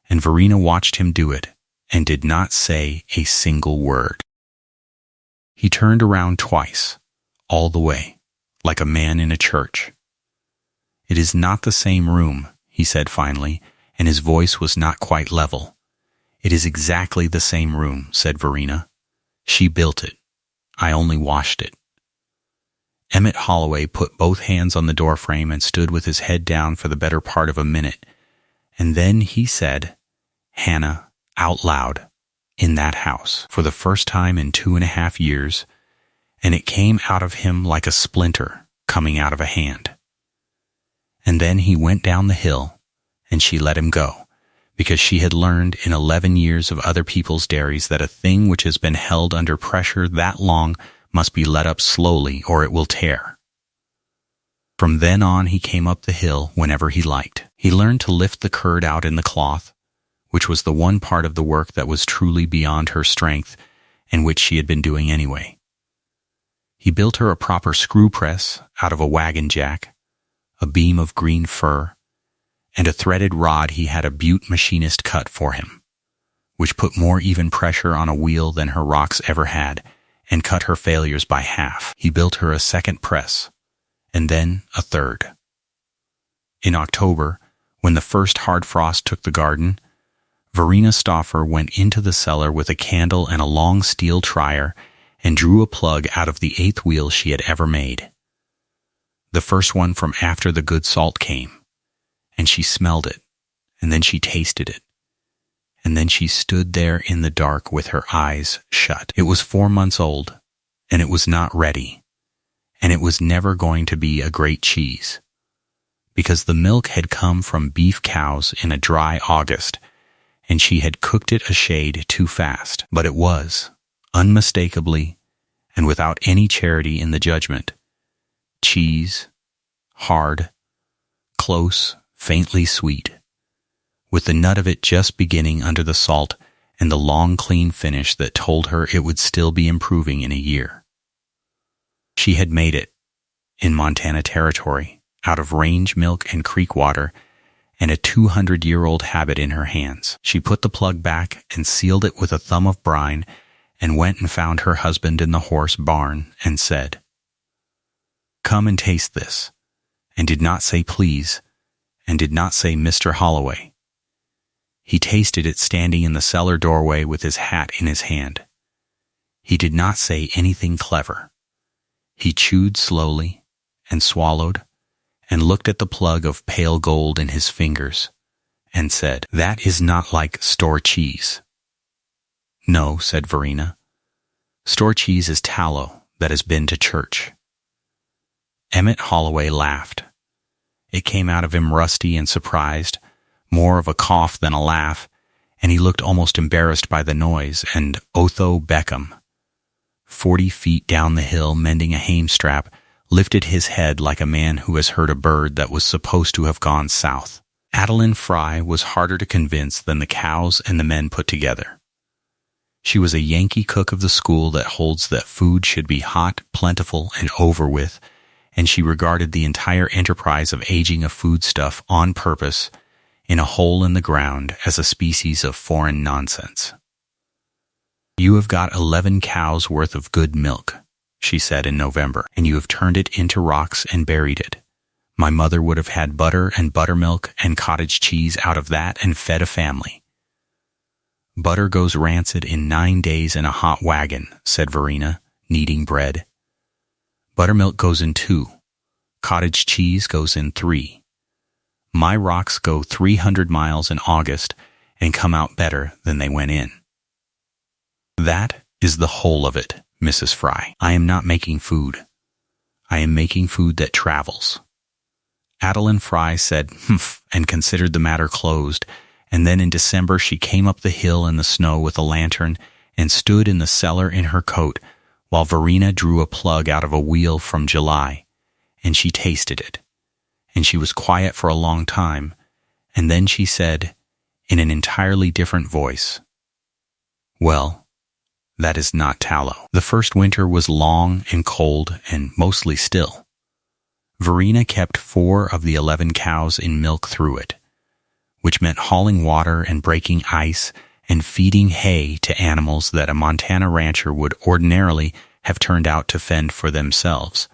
Speaker 1: and Verena watched him do it and did not say a single word. He turned around twice, all the way, like a man in a church. "It is not the same room," he said finally, and his voice was not quite level. "It is exactly the same room," said Verena. "She built it. I only washed it." Emmett Holloway put both hands on the doorframe and stood with his head down for the better part of a minute, and then he said, "Hannah," out loud, in that house, for the first time in 2.5 years, and it came out of him like a splinter coming out of a hand. And then he went down the hill, and she let him go, because she had learned in 11 years of other people's dairies that a thing which has been held under pressure that long must be let up slowly or it will tear. From then on he came up the hill whenever he liked. He learned to lift the curd out in the cloth, which was the one part of the work that was truly beyond her strength and which she had been doing anyway. He built her a proper screw press out of a wagon jack, a beam of green fir, and a threaded rod he had a Butte machinist cut for him, which put more even pressure on a wheel than her rocks ever had and cut her failures by half. He built her a 2nd press, and then a 3rd. In October, when the first hard frost took the garden, Verena Stauffer went into the cellar with a candle and a long steel trier and drew a plug out of the 8th wheel she had ever made. The first one from after the good salt came, and she smelled it, and then she tasted it, and then she stood there in the dark with her eyes shut. It was 4 months old, and it was not ready, and it was never going to be a great cheese, because the milk had come from beef cows in a dry August, and she had cooked it a shade too fast. But it was, unmistakably, and without any charity in the judgment, cheese, hard, close, faintly sweet, with the nut of it just beginning under the salt and the long clean finish that told her it would still be improving in a year. She had made it, in Montana Territory, out of range milk and creek water, and a 200-year-old habit in her hands. She put the plug back and sealed it with a thumb of brine and went and found her husband in the horse barn and said, "Come and taste this," and did not say please, and did not say Mr. Holloway. He tasted it standing in the cellar doorway with his hat in his hand. He did not say anything clever. He chewed slowly and swallowed and looked at the plug of pale gold in his fingers and said, "That is not like store cheese." "No," said Verena. "Store cheese is tallow that has been to church." Emmett Holloway laughed. It came out of him rusty and surprised, more of a cough than a laugh, and he looked almost embarrassed by the noise, and Otho Beckham, 40 feet down the hill mending a hamestrap, lifted his head like a man who has heard a bird that was supposed to have gone south. Adeline Fry was harder to convince than the cows and the men put together. She was a Yankee cook of the school that holds that food should be hot, plentiful, and over with, and she regarded the entire enterprise of aging a foodstuff on purpose in a hole in the ground as a species of foreign nonsense. "You have got 11 cows worth of good milk," she said in November, "and you have turned it into rocks and buried it. My mother would have had butter and buttermilk and cottage cheese out of that and fed a family." "Butter goes rancid in 9 days in a hot wagon," said Verena, kneading bread. "Buttermilk goes in 2. Cottage cheese goes in 3. My rocks go 300 miles in August and come out better than they went in." "That is the whole of it, Mrs. Fry. I am not making food. I am making food that travels." Adeline Fry said, "Humph," and considered the matter closed, and then in December she came up the hill in the snow with a lantern and stood in the cellar in her coat while Verena drew a plug out of a wheel from July, and she tasted it, and she was quiet for a long time, and then she said, in an entirely different voice, "Well, that is not tallow." The first winter was long and cold and mostly still. Verena kept 4 of the 11 cows in milk through it, which meant hauling water and breaking ice and feeding hay to animals that a Montana rancher would ordinarily have turned out to fend for themselves,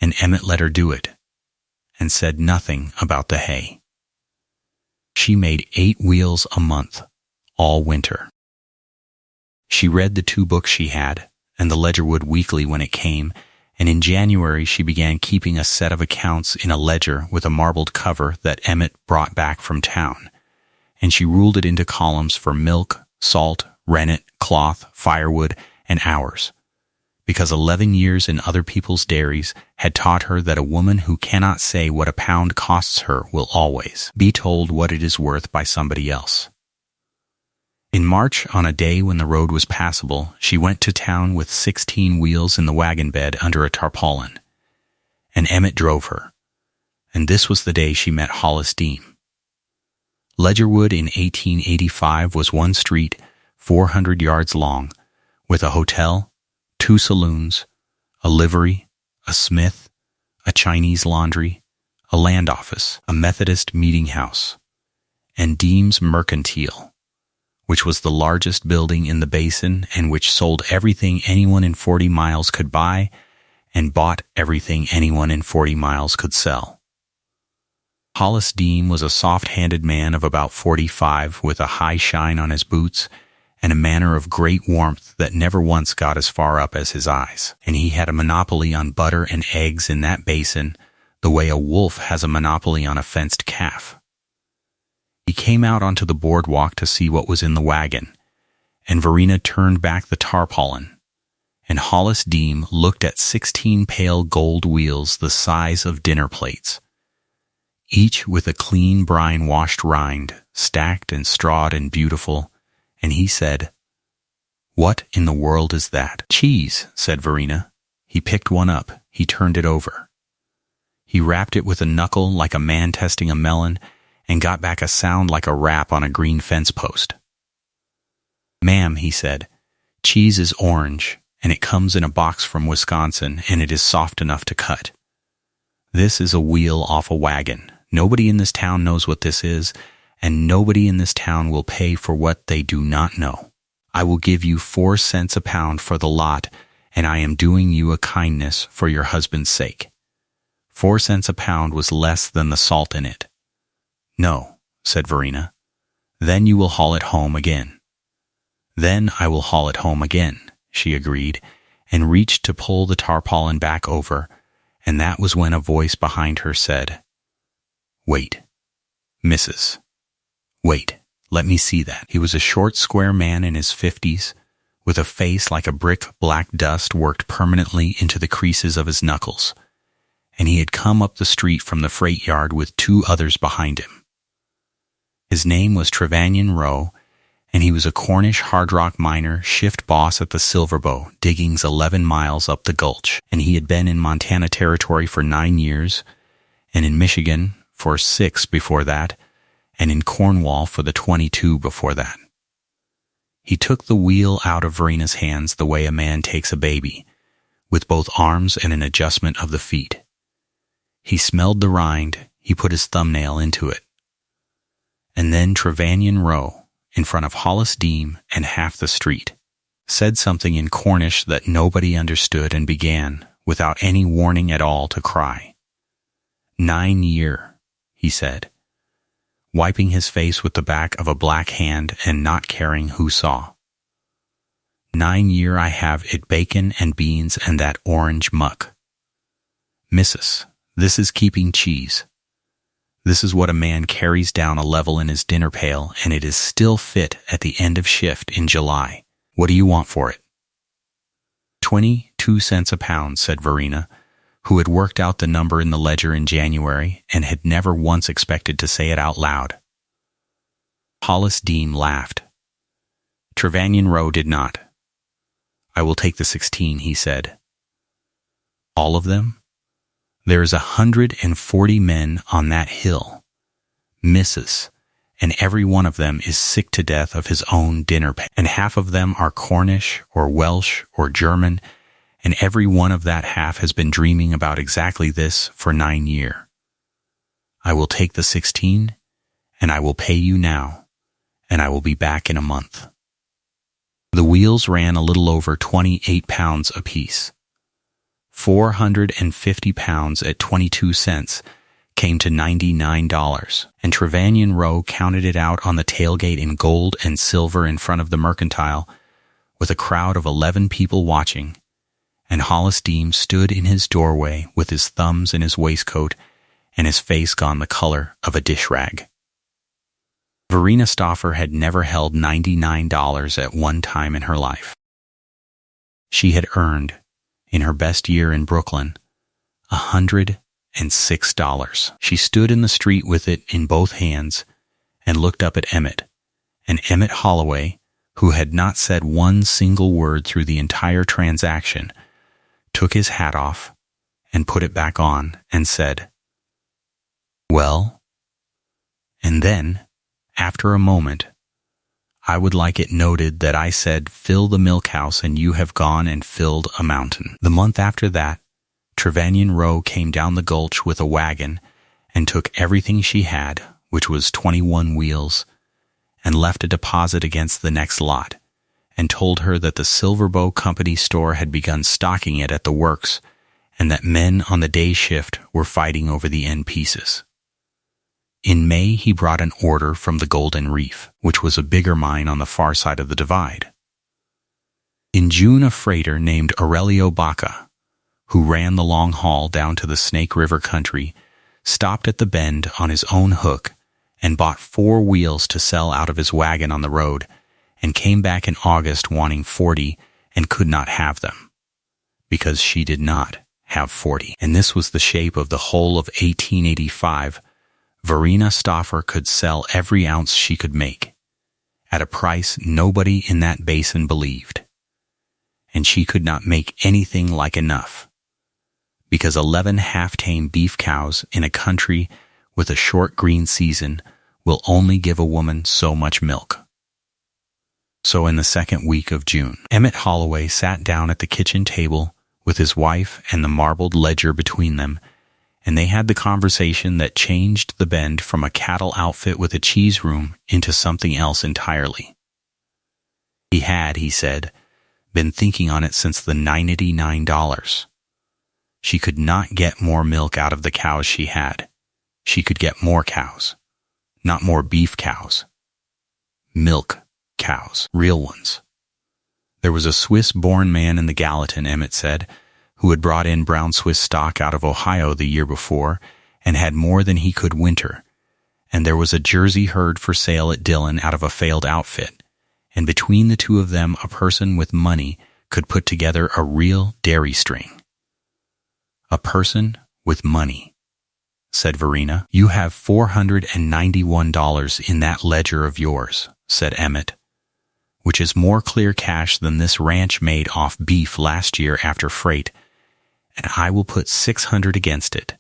Speaker 1: and Emmett let her do it, and said nothing about the hay. She made 8 wheels a month, all winter. She read the 2 books she had, and the Ledgerwood Weekly when it came, and in January she began keeping a set of accounts in a ledger with a marbled cover that Emmett brought back from town, and she ruled it into columns for milk, salt, rennet, cloth, firewood, and hours, because 11 years in other people's dairies had taught her that a woman who cannot say what a pound costs her will always be told what it is worth by somebody else. In March, on a day when the road was passable, she went to town with 16 wheels in the wagon bed under a tarpaulin, and Emmett drove her, and this was the day she met Hollis Deem. Ledgerwood in 1885 was one street, 400 yards long, with a hotel, 2 saloons, a livery, a smith, a Chinese laundry, a land office, a Methodist meeting house, and Deem's Mercantile, which was the largest building in the basin and which sold everything anyone in 40 miles could buy and bought everything anyone in 40 miles could sell. Hollis Deem was a soft-handed man of about 45 with a high shine on his boots and a manner of great warmth that never once got as far up as his eyes, and he had a monopoly on butter and eggs in that basin the way a wolf has a monopoly on a fenced calf. He came out onto the boardwalk to see what was in the wagon, and Verena turned back the tarpaulin, and Hollis Deem looked at 16 pale gold wheels the size of dinner plates, each with a clean brine-washed rind, stacked and strawed and beautiful, and he said, "What in the world is that?" "Cheese," said Verena. He picked one up. He turned it over. He rapped it with a knuckle like a man testing a melon, and got back a sound like a rap on a green fence post. "Ma'am," he said, "cheese is orange, and it comes in a box from Wisconsin, and it is soft enough to cut. This is a wheel off a wagon. Nobody in this town knows what this is, and nobody in this town will pay for what they do not know. I will give you 4 cents a pound for the lot, and I am doing you a kindness for your husband's sake." 4 cents a pound was less than the salt in it. "No," said Verena. "Then you will haul it home again." "Then I will haul it home again," she agreed, and reached to pull the tarpaulin back over, and that was when a voice behind her said, "Wait, Mrs. Wait, let me see that." He was a short, square man in his 50s, with a face like a brick black dust worked permanently into the creases of his knuckles, and he had come up the street from the freight yard with 2 others behind him. His name was Trevanion Rowe, and he was a Cornish hard rock miner, shift boss at the Silverbow, diggings 11 miles up the gulch, and he had been in Montana Territory for 9 years, and in Michigan for 6 before that, and in Cornwall for the 22 before that. He took the wheel out of Verina's hands the way a man takes a baby, with both arms and an adjustment of the feet. He smelled the rind, he put his thumbnail into it. And then Trevanion Row, in front of Hollis Deem and half the street, said something in Cornish that nobody understood and began, without any warning at all, to cry. 9 year, he said, wiping his face with the back of a black hand and not caring who saw. 9 year I have it bacon and beans and that orange muck. Missus, this is keeping cheese. This is what a man carries down a level in his dinner pail, and it is still fit at the end of shift in July. What do you want for it? 22 cents a pound, said Verena, who had worked out the number in the ledger in January and had never once expected to say it out loud. Hollis Deem laughed. Trevanion Row did not. I will take the 16, he said. All of them? There is 140 men on that hill, missus, and every one of them is sick to death of his own dinner pail, and half of them are Cornish or Welsh or German, and every one of that half has been dreaming about exactly this for 9 year. I will take the 16, and I will pay you now, and I will be back in a month. The wheels ran a little over 28 pounds apiece. 450 pounds at 22 cents came to $99, and Trevanion Row counted it out on the tailgate in gold and silver in front of the mercantile, with a crowd of 11 people watching, and Hollis Deem stood in his doorway with his thumbs in his waistcoat and his face gone the color of a dish rag. Verena Stauffer had never held $99 at one time in her life. She had earned, in her best year in Brooklyn, $106. She stood in the street with it in both hands and looked up at Emmett, and Emmett Holloway, who had not said one single word through the entire transaction, took his hat off and put it back on and said, "Well?" And then, after a moment, I would like it noted that I said, "Fill the milk house," and you have gone and filled a mountain. The month after that, Trevanion Row came down the gulch with a wagon and took everything she had, which was 21 wheels, and left a deposit against the next lot, and told her that the Silver Bow Company store had begun stocking it at the works, and that men on the day shift were fighting over the end pieces. In May, he brought an order from the Golden Reef, which was a bigger mine on the far side of the divide. In June, a freighter named Aurelio Baca, who ran the long haul down to the Snake River country, stopped at the bend on his own hook and bought 4 wheels to sell out of his wagon on the road, and came back in August wanting 40 and could not have them, because she did not have 40. And this was the shape of the whole of 1885. Verena Stauffer could sell every ounce she could make, at a price nobody in that basin believed. And she could not make anything like enough, because 11 half-tame beef cows in a country with a short green season will only give a woman so much milk. So in the second week of June, Emmett Holloway sat down at the kitchen table with his wife and the marbled ledger between them, and they had the conversation that changed the bend from a cattle outfit with a cheese room into something else entirely. He had, he said, been thinking on it since the $99. She could not get more milk out of the cows she had. She could get more cows, not more beef cows. Milk cows, real ones. There was a Swiss-born man in the Gallatin, Emmett said, who had brought in brown Swiss stock out of Ohio the year before and had more than he could winter, and there was a Jersey herd for sale at Dillon out of a failed outfit, and between the two of them a person with money could put together a real dairy string. A person with money, said Verena. You have $491 in that ledger of yours, said Emmett, which is more clear cash than this ranch made off beef last year after freight, and I will put 600 against it.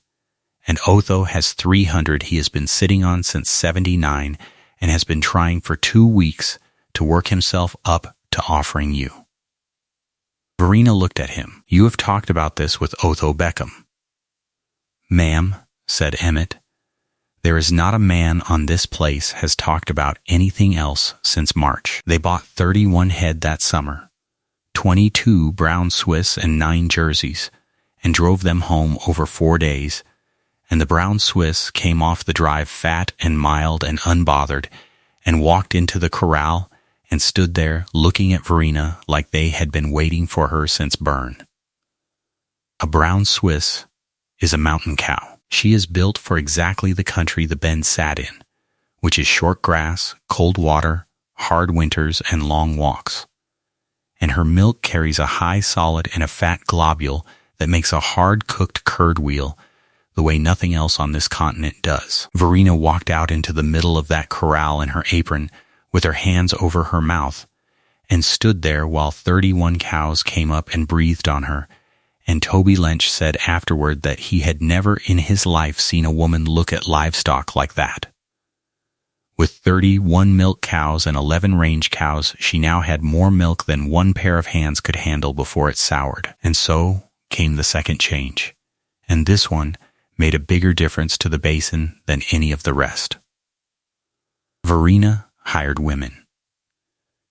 Speaker 1: And Otho has 300 he has been sitting on since 79 and has been trying for 2 weeks to work himself up to offering you." Verena looked at him. "You have talked about this with Otho Beckham." "Ma'am," said Emmett, "there is not a man on this place has talked about anything else since March. They bought 31 head that summer, 22 brown Swiss and 9 Jerseys, and drove them home over 4 days, and the brown Swiss came off the drive fat and mild and unbothered, and walked into the corral and stood there looking at Verena like they had been waiting for her since Bern. A brown Swiss is a mountain cow. She is built for exactly the country the Bend sat in, which is short grass, cold water, hard winters, and long walks. And her milk carries a high solid and a fat globule that makes a hard-cooked curd wheel the way nothing else on this continent does." Verena walked out into the middle of that corral in her apron with her hands over her mouth and stood there while 31 cows came up and breathed on her, and Toby Lynch said afterward that he had never in his life seen a woman look at livestock like that. With 31 milk cows and 11 range cows, she now had more milk than one pair of hands could handle before it soured. And so came the second change, and this one made a bigger difference to the basin than any of the rest. Verena hired women.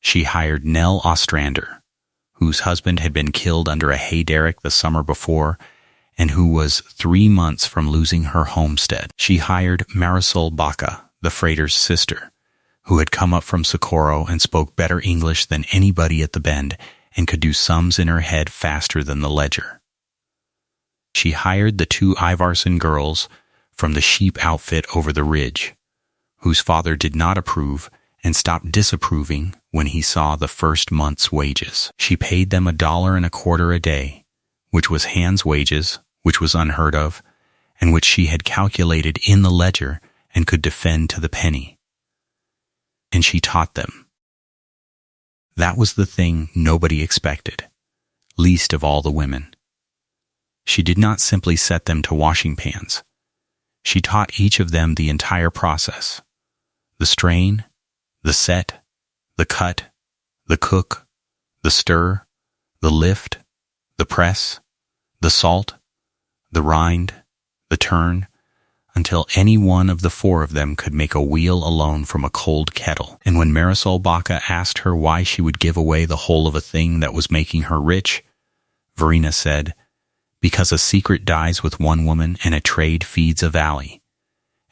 Speaker 1: She hired Nell Ostrander, whose husband had been killed under a hay derrick the summer before and who was 3 months from losing her homestead. She hired Marisol Baca, the freighter's sister, who had come up from Socorro and spoke better English than anybody at the Bend and could do sums in her head faster than the ledger. She hired the 2 Ivarson girls from the sheep outfit over the ridge, whose father did not approve and stopped disapproving when he saw the first month's wages. She paid them $1.25 a day, which was hands' wages, which was unheard of, and which she had calculated in the ledger and could defend to the penny. And she taught them. That was the thing nobody expected, least of all the women. She did not simply set them to washing pans. She taught each of them the entire process: the strain, the set, the cut, the cook, the stir, the lift, the press, the salt, the rind, the turn, until any one of the 4 of them could make a wheel alone from a cold kettle. And when Marisol Baca asked her why she would give away the whole of a thing that was making her rich, Verena said, "Because a secret dies with one woman and a trade feeds a valley,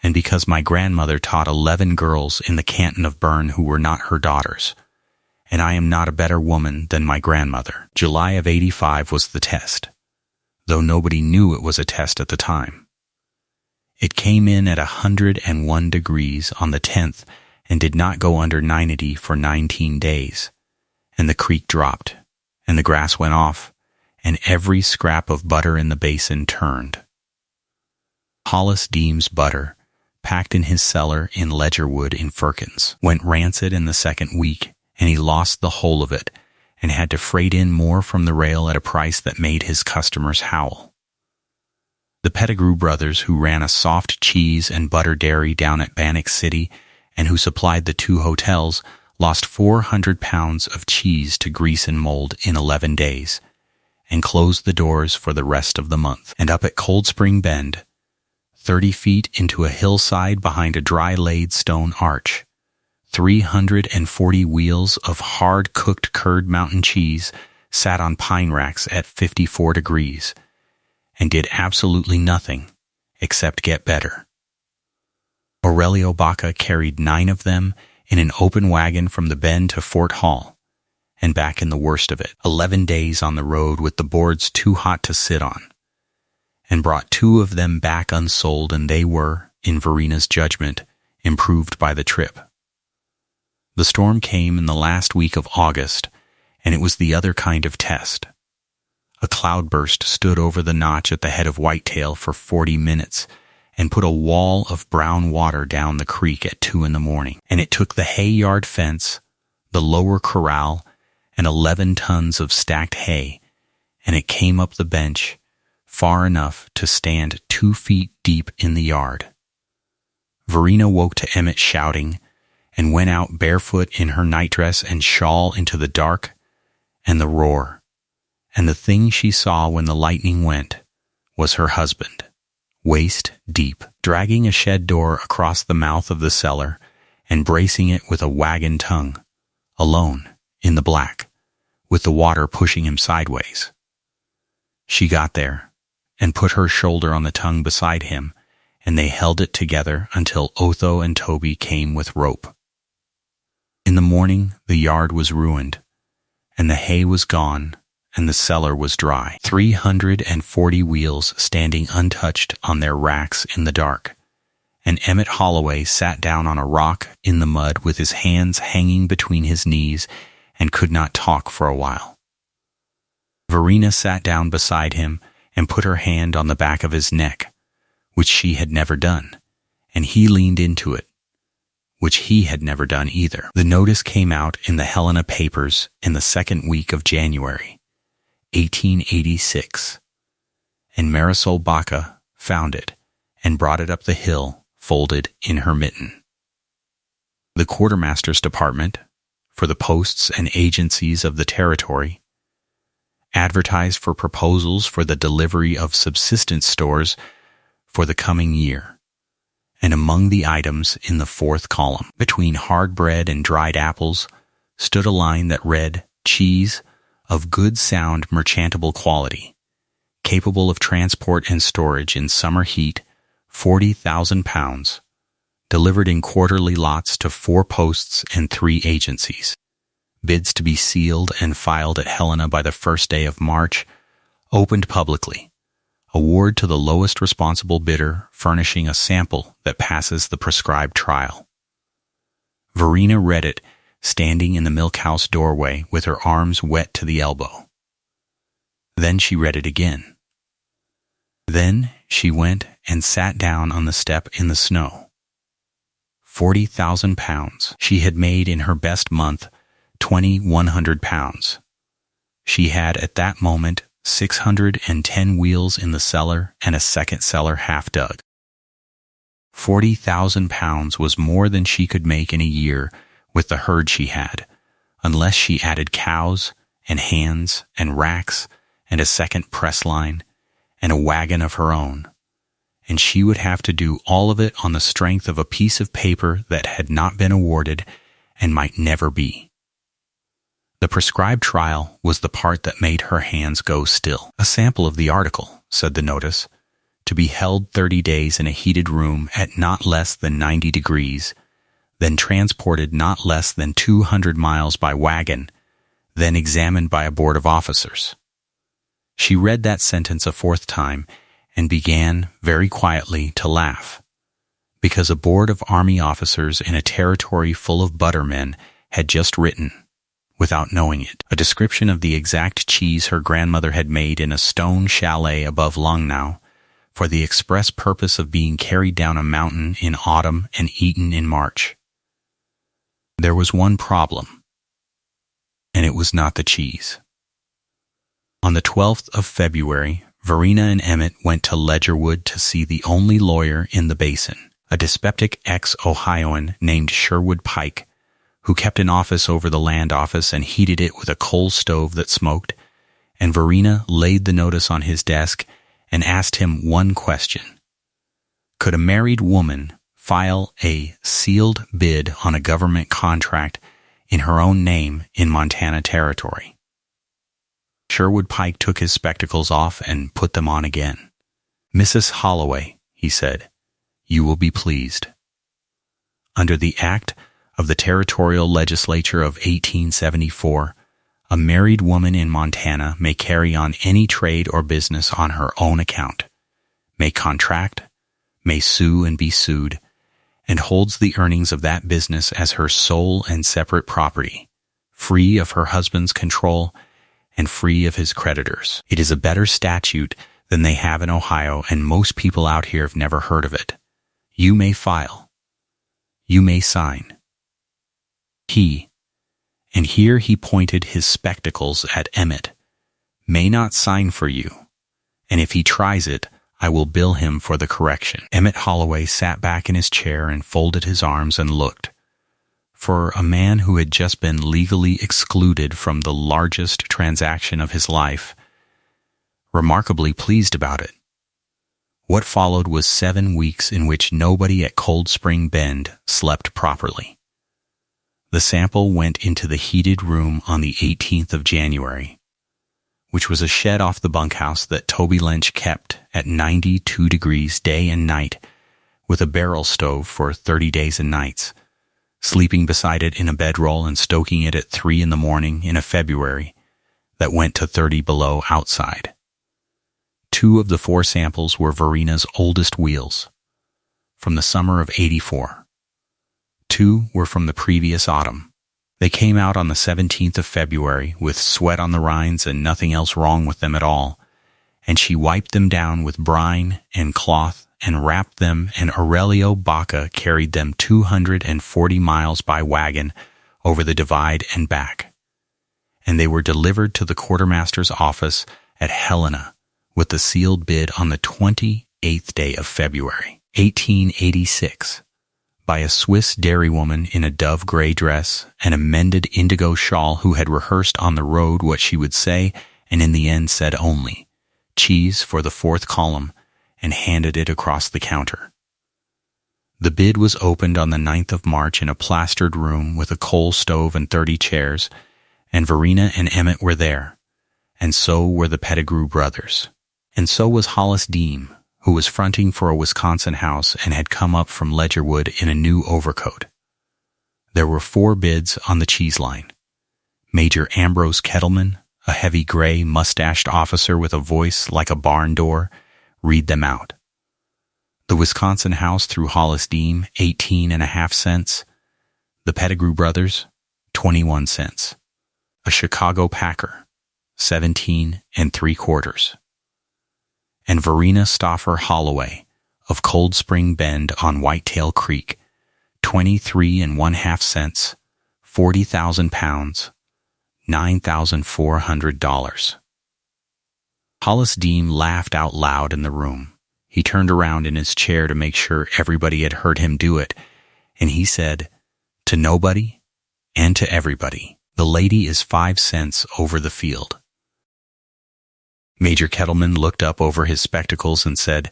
Speaker 1: and because my grandmother taught 11 girls in the canton of Bern who were not her daughters, and I am not a better woman than my grandmother." July of '85 was the test, though nobody knew it was a test at the time. It came in at 101 degrees on the 10th and did not go under 90 for 19 days, and the creek dropped, and the grass went off, and every scrap of butter in the basin turned. Hollis Deems butter, packed in his cellar in Ledgerwood in Firkins, went rancid in the second week, and he lost the whole of it and had to freight in more from the rail at a price that made his customers howl. The Pettigrew brothers, who ran a soft cheese and butter dairy down at Bannock City and who supplied the 2 hotels, lost 400 pounds of cheese to grease and mold in 11 days, and closed the doors for the rest of the month. And up at Cold Spring Bend, 30 feet into a hillside behind a dry-laid stone arch, 340 wheels of hard-cooked curd mountain cheese sat on pine racks at 54 degrees and did absolutely nothing except get better. Aurelio Baca carried 9 of them in an open wagon from the Bend to Fort Hall, and back in the worst of it, 11 days on the road with the boards too hot to sit on, and brought 2 of them back unsold, and they were, in Verena's judgment, improved by the trip. The storm came in the last week of August, and it was the other kind of test. A cloudburst stood over the notch at the head of Whitetail for 40 minutes and put a wall of brown water down the creek at 2 in the morning, and it took the hay yard fence, the lower corral, and 11 tons of stacked hay, and it came up the bench far enough to stand 2 feet deep in the yard. Verena woke to Emmett shouting, and went out barefoot in her nightdress and shawl into the dark and the roar. And the thing she saw when the lightning went was her husband, waist deep, dragging a shed door across the mouth of the cellar and bracing it with a wagon tongue, alone, in the black, with the water pushing him sideways. She got there and put her shoulder on the tongue beside him, and they held it together until Otho and Toby came with rope. In the morning the yard was ruined, and the hay was gone, and the cellar was dry, 340 wheels standing untouched on their racks in the dark, and Emmett Holloway sat down on a rock in the mud with his hands hanging between his knees and could not talk for a while. Verena sat down beside him and put her hand on the back of his neck, which she had never done, and he leaned into it, which he had never done either. The notice came out in the Helena papers in the second week of January, 1886, and Marisol Baca found it and brought it up the hill folded in her mitten. The quartermaster's department, for the posts and agencies of the territory, advertised for proposals for the delivery of subsistence stores for the coming year, and among the items in the fourth column, between hard bread and dried apples, stood a line that read, "Cheese of good sound merchantable quality, capable of transport and storage in summer heat, 40,000 pounds, delivered in quarterly lots to 4 posts and 3 agencies. Bids to be sealed and filed at Helena by the first day of March, opened publicly. Award to the lowest responsible bidder furnishing a sample that passes the prescribed trial." Verena read it, standing in the milk-house doorway with her arms wet to the elbow. Then she read it again. Then she went and sat down on the step in the snow. 40,000 pounds. She had made in her best month 2,100 pounds. She had at that moment 610 wheels in the cellar and a second cellar half dug. 40,000 pounds was more than she could make in a year with the herd she had, unless she added cows and hands and racks and a second press line and a wagon of her own, and she would have to do all of it on the strength of a piece of paper that had not been awarded and might never be. The prescribed trial was the part that made her hands go still. "A sample of the article," said the notice, "to be held 30 days in a heated room at not less than 90 degrees, then transported not less than 200 miles by wagon, then examined by a board of officers." She read that sentence a 4th time and began, very quietly, to laugh, because a board of army officers in a territory full of buttermen had just written, without knowing it, a description of the exact cheese her grandmother had made in a stone chalet above Langnau, for the express purpose of being carried down a mountain in autumn and eaten in March. There was one problem, and it was not the cheese. On the 12th of February, Verena and Emmett went to Ledgerwood to see the only lawyer in the basin, a dyspeptic ex-Ohioan named Sherwood Pike, who kept an office over the land office and heated it with a coal stove that smoked, and Verena laid the notice on his desk and asked him one question. Could a married woman file a sealed bid on a government contract in her own name in Montana Territory? Sherwood Pike took his spectacles off and put them on again. "Mrs. Holloway," he said, "you will be pleased. Under the Act of the Territorial Legislature of 1874, a married woman in Montana may carry on any trade or business on her own account, may contract, may sue and be sued, and holds the earnings of that business as her sole and separate property, free of her husband's control and free of his creditors. It is a better statute than they have in Ohio, and most people out here have never heard of it. You may file. You may sign. He, and here he pointed his spectacles at Emmett, may not sign for you, and if he tries it, I will bill him for the correction." Emmett Holloway sat back in his chair and folded his arms and looked. for a man who had just been legally excluded from the largest transaction of his life, remarkably pleased about it. What followed was 7 weeks in which nobody at Cold Spring Bend slept properly. The sample went into the heated room on the 18th of January, which was a shed off the bunkhouse that Toby Lynch kept at 92 degrees day and night with a barrel stove for 30 days and nights, sleeping beside it in a bedroll and stoking it at 3 in the morning in a February that went to 30 below outside. 2 of the 4 samples were Verina's oldest wheels, from the summer of '84. 2 were from the previous autumn. They came out on the 17th of February with sweat on the rinds and nothing else wrong with them at all, and she wiped them down with brine and cloth and wrapped them, and Aurelio Baca carried them 240 miles by wagon over the divide and back. And they were delivered to the quartermaster's office at Helena with the sealed bid on the 28th day of February, 1886, by a Swiss dairywoman in a dove gray dress and a mended indigo shawl who had rehearsed on the road what she would say and in the end said only, "Cheese for the 4th column," and handed it across the counter. The bid was opened on the 9th of March in a plastered room with a coal stove and 30 chairs, and Verena and Emmett were there, and so were the Pettigrew brothers. And so was Hollis Deem, who was fronting for a Wisconsin house and had come up from Ledgerwood in a new overcoat. There were 4 bids on the cheese line. Major Ambrose Kettleman, a heavy gray mustached officer with a voice like a barn door, read them out. The Wisconsin house through Hollis Deem, 18.5 cents. The Pettigrew brothers, 21 cents. A Chicago Packer, 17.75. And Verena Stauffer Holloway of Cold Spring Bend on Whitetail Creek, 23.5 cents, 40,000 pounds, $9,400. Hollis Deem laughed out loud in the room. He turned around in his chair to make sure everybody had heard him do it, and he said, "To nobody and to everybody, the lady is 5 cents over the field." Major Kettleman looked up over his spectacles and said,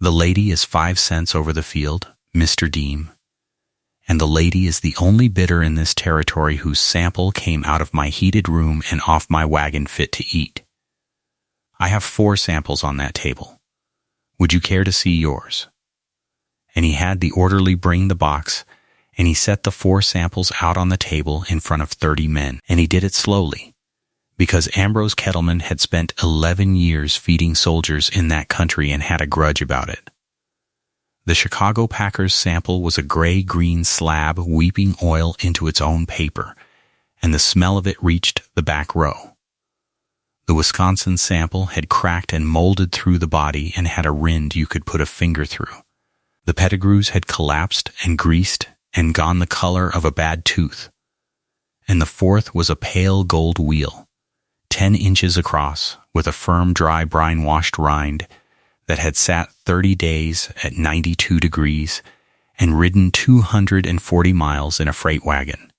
Speaker 1: "The lady is 5 cents over the field, Mr. Deem, and the lady is the only bidder in this territory whose sample came out of my heated room and off my wagon fit to eat. I have 4 samples on that table. Would you care to see yours?" And he had the orderly bring the box, and he set the 4 samples out on the table in front of 30 men, and he did it slowly, because Ambrose Kettleman had spent 11 years feeding soldiers in that country and had a grudge about it. The Chicago Packers sample was a gray-green slab weeping oil into its own paper, and the smell of it reached the back row. The Wisconsin sample had cracked and molded through the body and had a rind you could put a finger through. The Pettigrews had collapsed and greased and gone the color of a bad tooth. And the 4th was a pale gold wheel, 10 inches across, with a firm, dry, brine-washed rind that had sat 30 days at 92 degrees and ridden 240 miles in a freight wagon.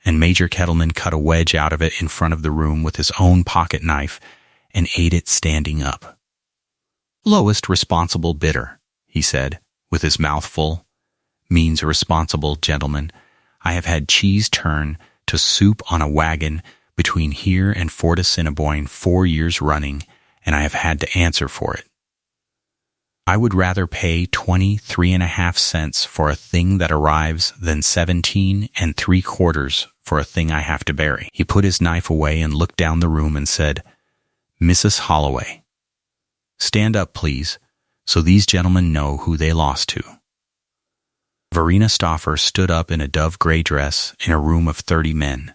Speaker 1: And Major Kettleman cut a wedge out of it in front of the room with his own pocket knife and ate it standing up. "Lowest responsible bidder," he said, with his mouth full, "means responsible, gentlemen. I have had cheese turn to soup on a wagon between here and Fort Assiniboine 4 years running, and I have had to answer for it. I would rather pay 23.5 cents for a thing that arrives than 17.75 for a thing I have to bury." He put his knife away and looked down the room and said, "Mrs. Holloway, stand up, please, so these gentlemen know who they lost to." Verena Stauffer stood up in a dove gray dress in a room of 30 men,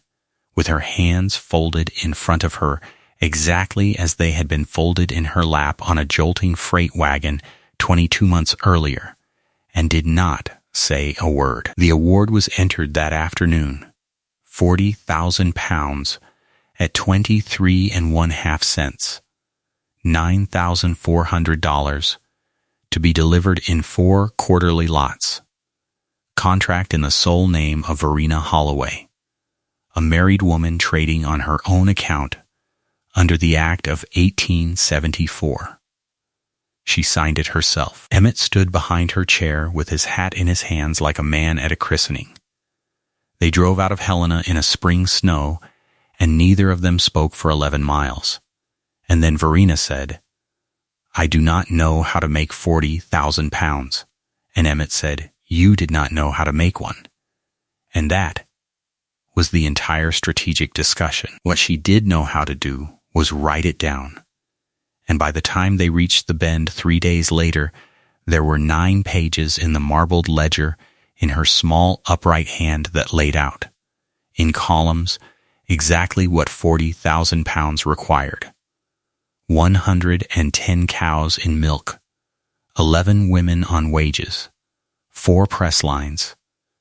Speaker 1: with her hands folded in front of her exactly as they had been folded in her lap on a jolting freight wagon 22 months earlier, and did not say a word. The award was entered that afternoon, 40,000 pounds at 23.5 cents, $9,400, to be delivered in 4 quarterly lots, contract in the sole name of Verena Holloway, a married woman trading on her own account under the Act of 1874. She signed it herself. Emmett stood behind her chair with his hat in his hands like a man at a christening. They drove out of Helena in a spring snow, and neither of them spoke for 11 miles. And then Verena said, "I do not know how to make 40,000 pounds. And Emmett said, "You did not know how to make one." And that was the entire strategic discussion. What she did know how to do was write it down. And by the time they reached the bend 3 days later, there were 9 pages in the marbled ledger in her small upright hand that laid out, in columns, exactly what 40,000 pounds required. 110 cows in milk, 11 women on wages, 4 press lines,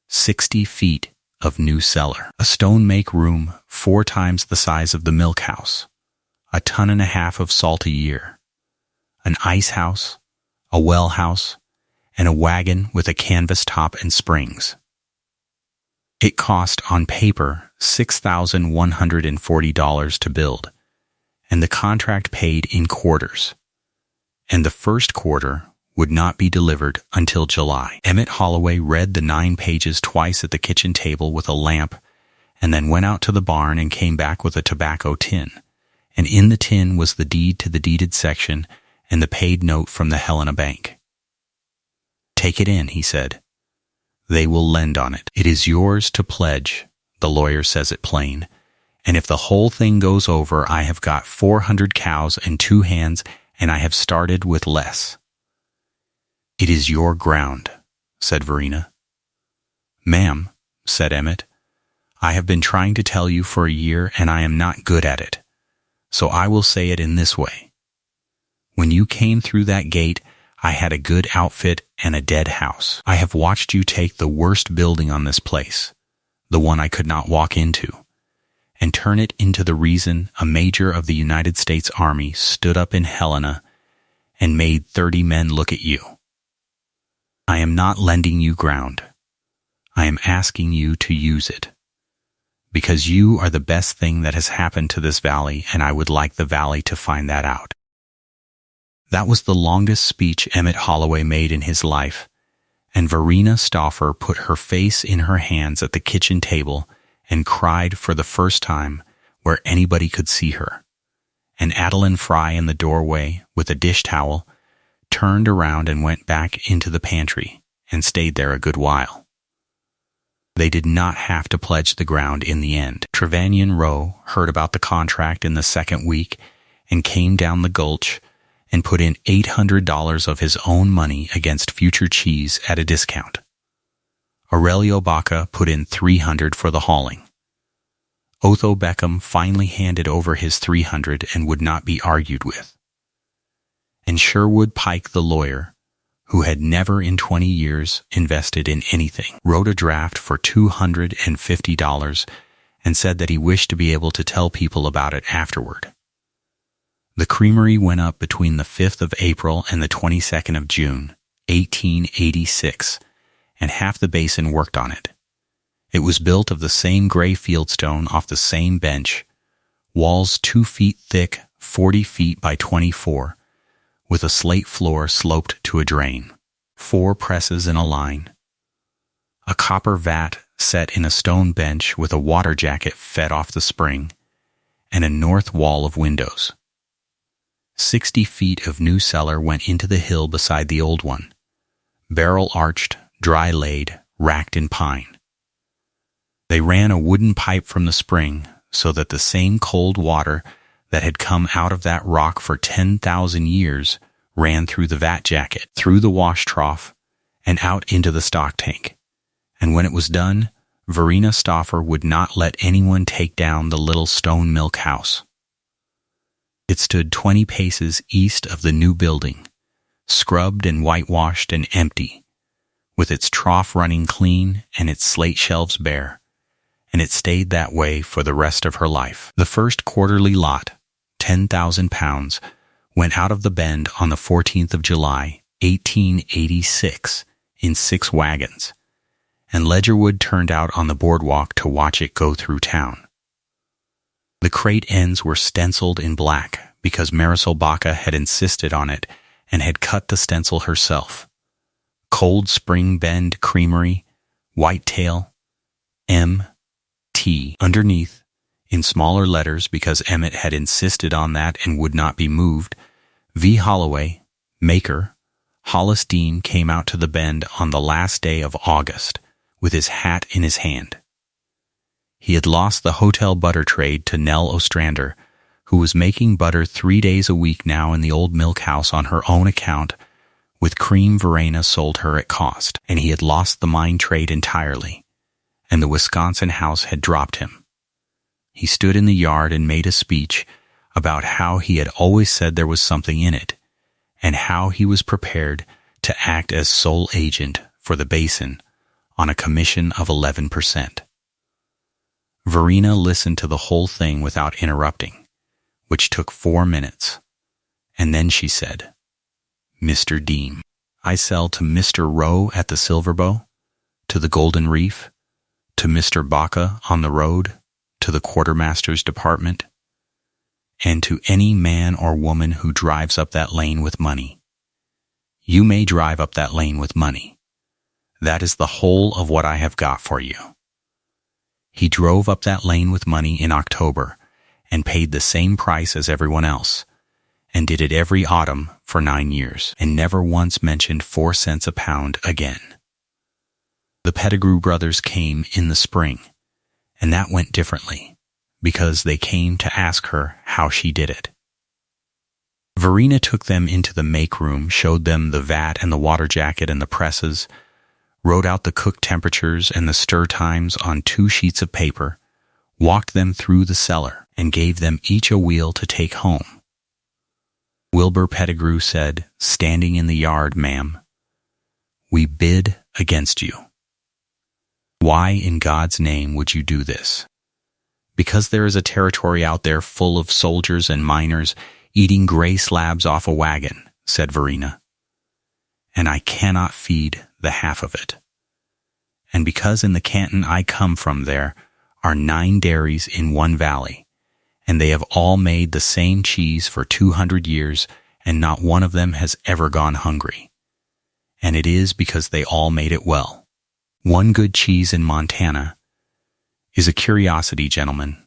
Speaker 1: 60 feet of new cellar, a stone make room 4 times the size of the milk house, 1.5 tons of salt a year, an ice house, a well house, and a wagon with a canvas top and springs. It cost, on paper, $6,140 to build, and the contract paid in quarters. And the first quarter would not be delivered until July. Emmett Holloway read the 9 pages twice at the kitchen table with a lamp, and then went out to the barn and came back with a tobacco tin. And in the tin was the deed to the deeded section and the paid note from the Helena Bank. "Take it in," he said. "They will lend on it. It is yours to pledge, the lawyer says it plain, and if the whole thing goes over, I have got 400 cows and 2 hands, and I have started with less." "It is your ground," said Verena. "Ma'am," said Emmett, "I have been trying to tell you for a year, and I am not good at it. So I will say it in this way. When you came through that gate, I had a good outfit and a dead house. I have watched you take the worst building on this place, the one I could not walk into, and turn it into the reason a major of the United States Army stood up in Helena and made 30 men look at you. I am not lending you ground. I am asking you to use it, because you are the best thing that has happened to this valley, and I would like the valley to find that out." That was the longest speech Emmett Holloway made in his life, and Verena Stauffer put her face in her hands at the kitchen table and cried for the first time where anybody could see her. And Adeline Fry in the doorway, with a dish towel, turned around and went back into the pantry and stayed there a good while. They did not have to pledge the ground in the end. Trevanion Rowe heard about the contract in the second week and came down the gulch and put in $800 of his own money against future cheese at a discount. Aurelio Baca put in $300 for the hauling. Otho Beckham finally handed over his $300 and would not be argued with. And Sherwood Pike, the lawyer, who had never in 20 years invested in anything, wrote a draft for $250 and said that he wished to be able to tell people about it afterward. The creamery went up between the 5th of April and the 22nd of June, 1886, and half the basin worked on it. It was built of the same gray fieldstone off the same bench, walls 2 feet thick, 40 feet by 24, with a slate floor sloped to a drain, 4 presses in a line, a copper vat set in a stone bench with a water jacket fed off the spring, and a north wall of windows. 60 feet of new cellar went into the hill beside the old one, barrel-arched, dry-laid, racked in pine. They ran a wooden pipe from the spring so that the same cold water that had come out of that rock for 10,000 years ran through the vat jacket, through the wash trough, and out into the stock tank. And when it was done, Verena Stauffer would not let anyone take down the little stone milk house. It stood 20 paces east of the new building, scrubbed and whitewashed and empty, with its trough running clean and its slate shelves bare, and it stayed that way for the rest of her life. The first quarterly lot, 10,000 pounds, went out of the bend on the 14th of July, 1886, in 6 wagons, and Ledgerwood turned out on the boardwalk to watch it go through town. The crate ends were stenciled in black because Marisol Baca had insisted on it and had cut the stencil herself. Cold Spring Bend Creamery, Whitetail, M.T. Underneath, in smaller letters because Emmett had insisted on that and would not be moved, V. Holloway, maker, Hollis Dean came out to the Bend on the last day of August with his hat in his hand. He had lost the hotel butter trade to Nell Ostrander, who was making butter 3 days a week now in the old milk house on her own account, with cream Verena sold her at cost, and he had lost the mine trade entirely, and the Wisconsin house had dropped him. He stood in the yard and made a speech about how he had always said there was something in it, and how he was prepared to act as sole agent for the basin on a commission of 11%. Verena listened to the whole thing without interrupting, which took 4 minutes, and then she said, "Mr. Dean, I sell to Mr. Rowe at the Silver Bow, to the Golden Reef, to Mr. Baca on the road, to the quartermaster's department, and to any man or woman who drives up that lane with money. You may drive up that lane with money. That is the whole of what I have got for you." He drove up that lane with money in October and paid the same price as everyone else, and did it every autumn for 9 years, and never once mentioned 4 cents a pound again. The Pettigrew brothers came in the spring, and that went differently, because they came to ask her how she did it. Verena took them into the make room, showed them the vat and the water jacket and the presses, wrote out the cook temperatures and the stir times on 2 sheets of paper, walked them through the cellar, and gave them each a wheel to take home. Wilbur Pettigrew said, standing in the yard, "Ma'am, we bid against you. Why in God's name would you do this?" "Because there is a territory out there full of soldiers and miners eating gray slabs off a wagon," said Verena, "and I cannot feed the half of it. And because in the canton I come from there are 9 dairies in one valley, and they have all made the same cheese for 200 years, and not one of them has ever gone hungry. And it is because they all made it well. One good cheese in Montana is a curiosity, gentlemen.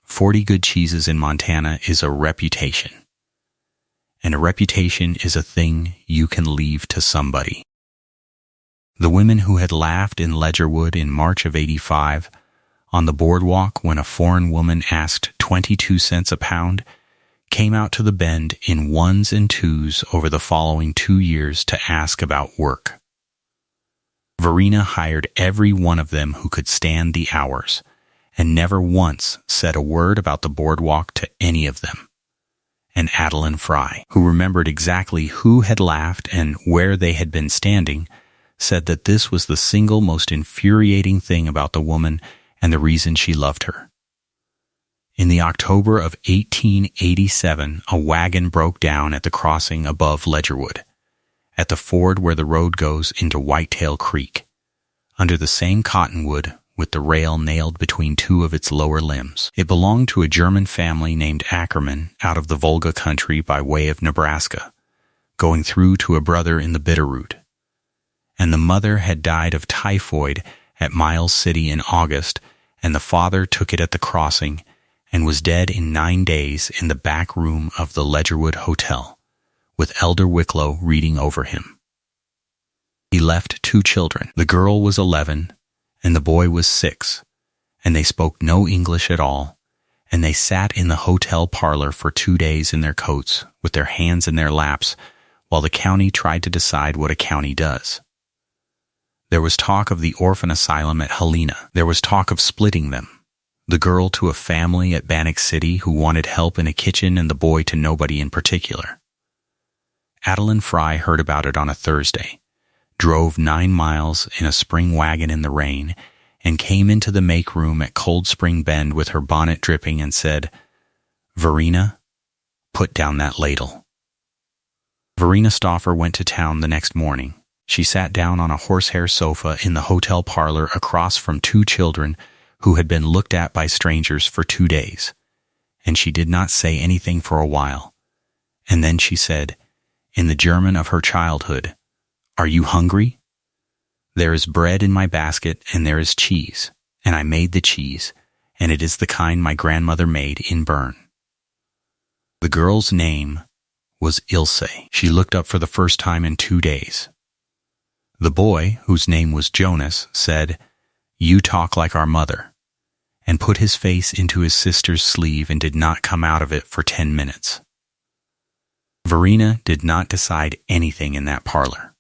Speaker 1: 40 good cheeses in Montana is a reputation. And a reputation is a thing you can leave to somebody." The women who had laughed in Ledgerwood in March of '85 on the boardwalk when a foreign woman asked 22 cents a pound came out to the Bend in 1s and 2s over the following 2 years to ask about work. Verena hired every one of them who could stand the hours, and never once said a word about the boardwalk to any of them. And Adeline Fry, who remembered exactly who had laughed and where they had been standing, said that this was the single most infuriating thing about the woman and the reason she loved her. In the October of 1887, a wagon broke down at the crossing above Ledgerwood, at the ford where the road goes into Whitetail Creek, under the same cottonwood with the rail nailed between 2 of its lower limbs. It belonged to a German family named Ackerman out of the Volga country by way of Nebraska, going through to a brother in the Bitterroot. And the mother had died of typhoid at Miles City in August, and the father took it at the crossing and was dead in 9 days in the back room of the Ledgerwood Hotel, with Elder Wicklow reading over him. He left 2 children. The girl was 11, and the boy was 6, and they spoke no English at all, and they sat in the hotel parlor for 2 days in their coats, with their hands in their laps, while the county tried to decide what a county does. There was talk of the orphan asylum at Helena. There was talk of splitting them, the girl to a family at Bannock City who wanted help in a kitchen and the boy to nobody in particular. Adeline Fry heard about it on a Thursday, drove 9 miles in a spring wagon in the rain, and came into the make room at Cold Spring Bend with her bonnet dripping and said, "Verena, put down that ladle." Verena Stauffer went to town the next morning. She sat down on a horsehair sofa in the hotel parlor across from two children who had been looked at by strangers for 2 days, and she did not say anything for a while. And then she said, in the German of her childhood, "Are you hungry? There is bread in my basket, and there is cheese, and I made the cheese, and it is the kind my grandmother made in Bern." The girl's name was Ilse. She looked up for the first time in 2 days. The boy, whose name was Jonas, said, "You talk like our mother," and put his face into his sister's sleeve and did not come out of it for 10 minutes. Verena did not decide anything in that parlor.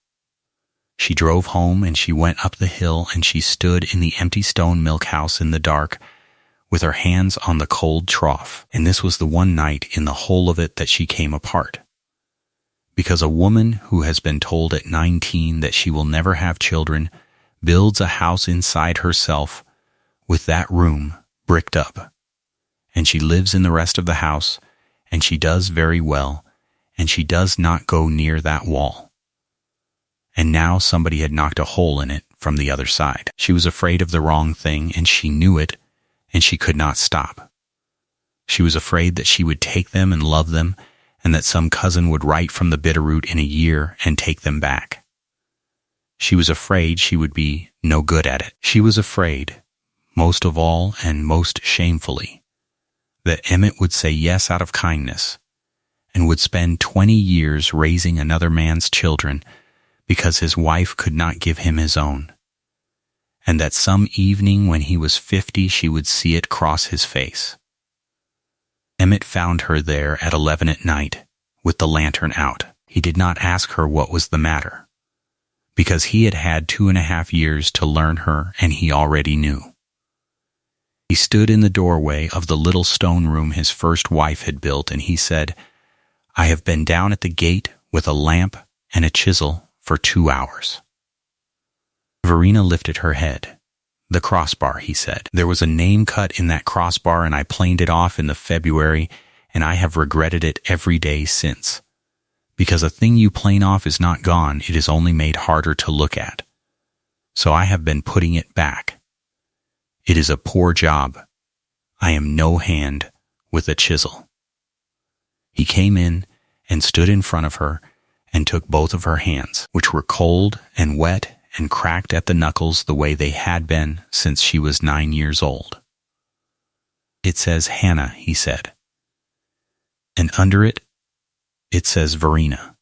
Speaker 1: She drove home and she went up the hill and she stood in the empty stone milk house in the dark with her hands on the cold trough, and this was the one night in the whole of it that she came apart. Because a woman who has been told at 19 that she will never have children builds a house inside herself with that room bricked up, and she lives in the rest of the house, and she does very well, and she does not go near that wall. And now somebody had knocked a hole in it from the other side. She was afraid of the wrong thing, and she knew it, and she could not stop. She was afraid that she would take them and love them, and that some cousin would write from the Bitterroot in a year and take them back. She was afraid she would be no good at it. She was afraid, most of all and most shamefully, that Emmett would say yes out of kindness and would spend 20 years raising another man's children because his wife could not give him his own, and that some evening when he was 50 she would see it cross his face. Emmett found her there at 11 at night with the lantern out. He did not ask her what was the matter, because he had had 2.5 years to learn her and he already knew. He stood in the doorway of the little stone room his first wife had built, and he said, "I have been down at the gate with a lamp and a chisel for 2 hours." Verena lifted her head. "The crossbar," he said. "There was a name cut in that crossbar and I planed it off in the February, and I have regretted it every day since. Because a thing you plane off is not gone, it is only made harder to look at. So I have been putting it back. It is a poor job. I am no hand with a chisel." He came in and stood in front of her and took both of her hands, which were cold and wet and cracked at the knuckles the way they had been since she was 9 years old. "It says Hannah," he said. "And under it, it says Verena.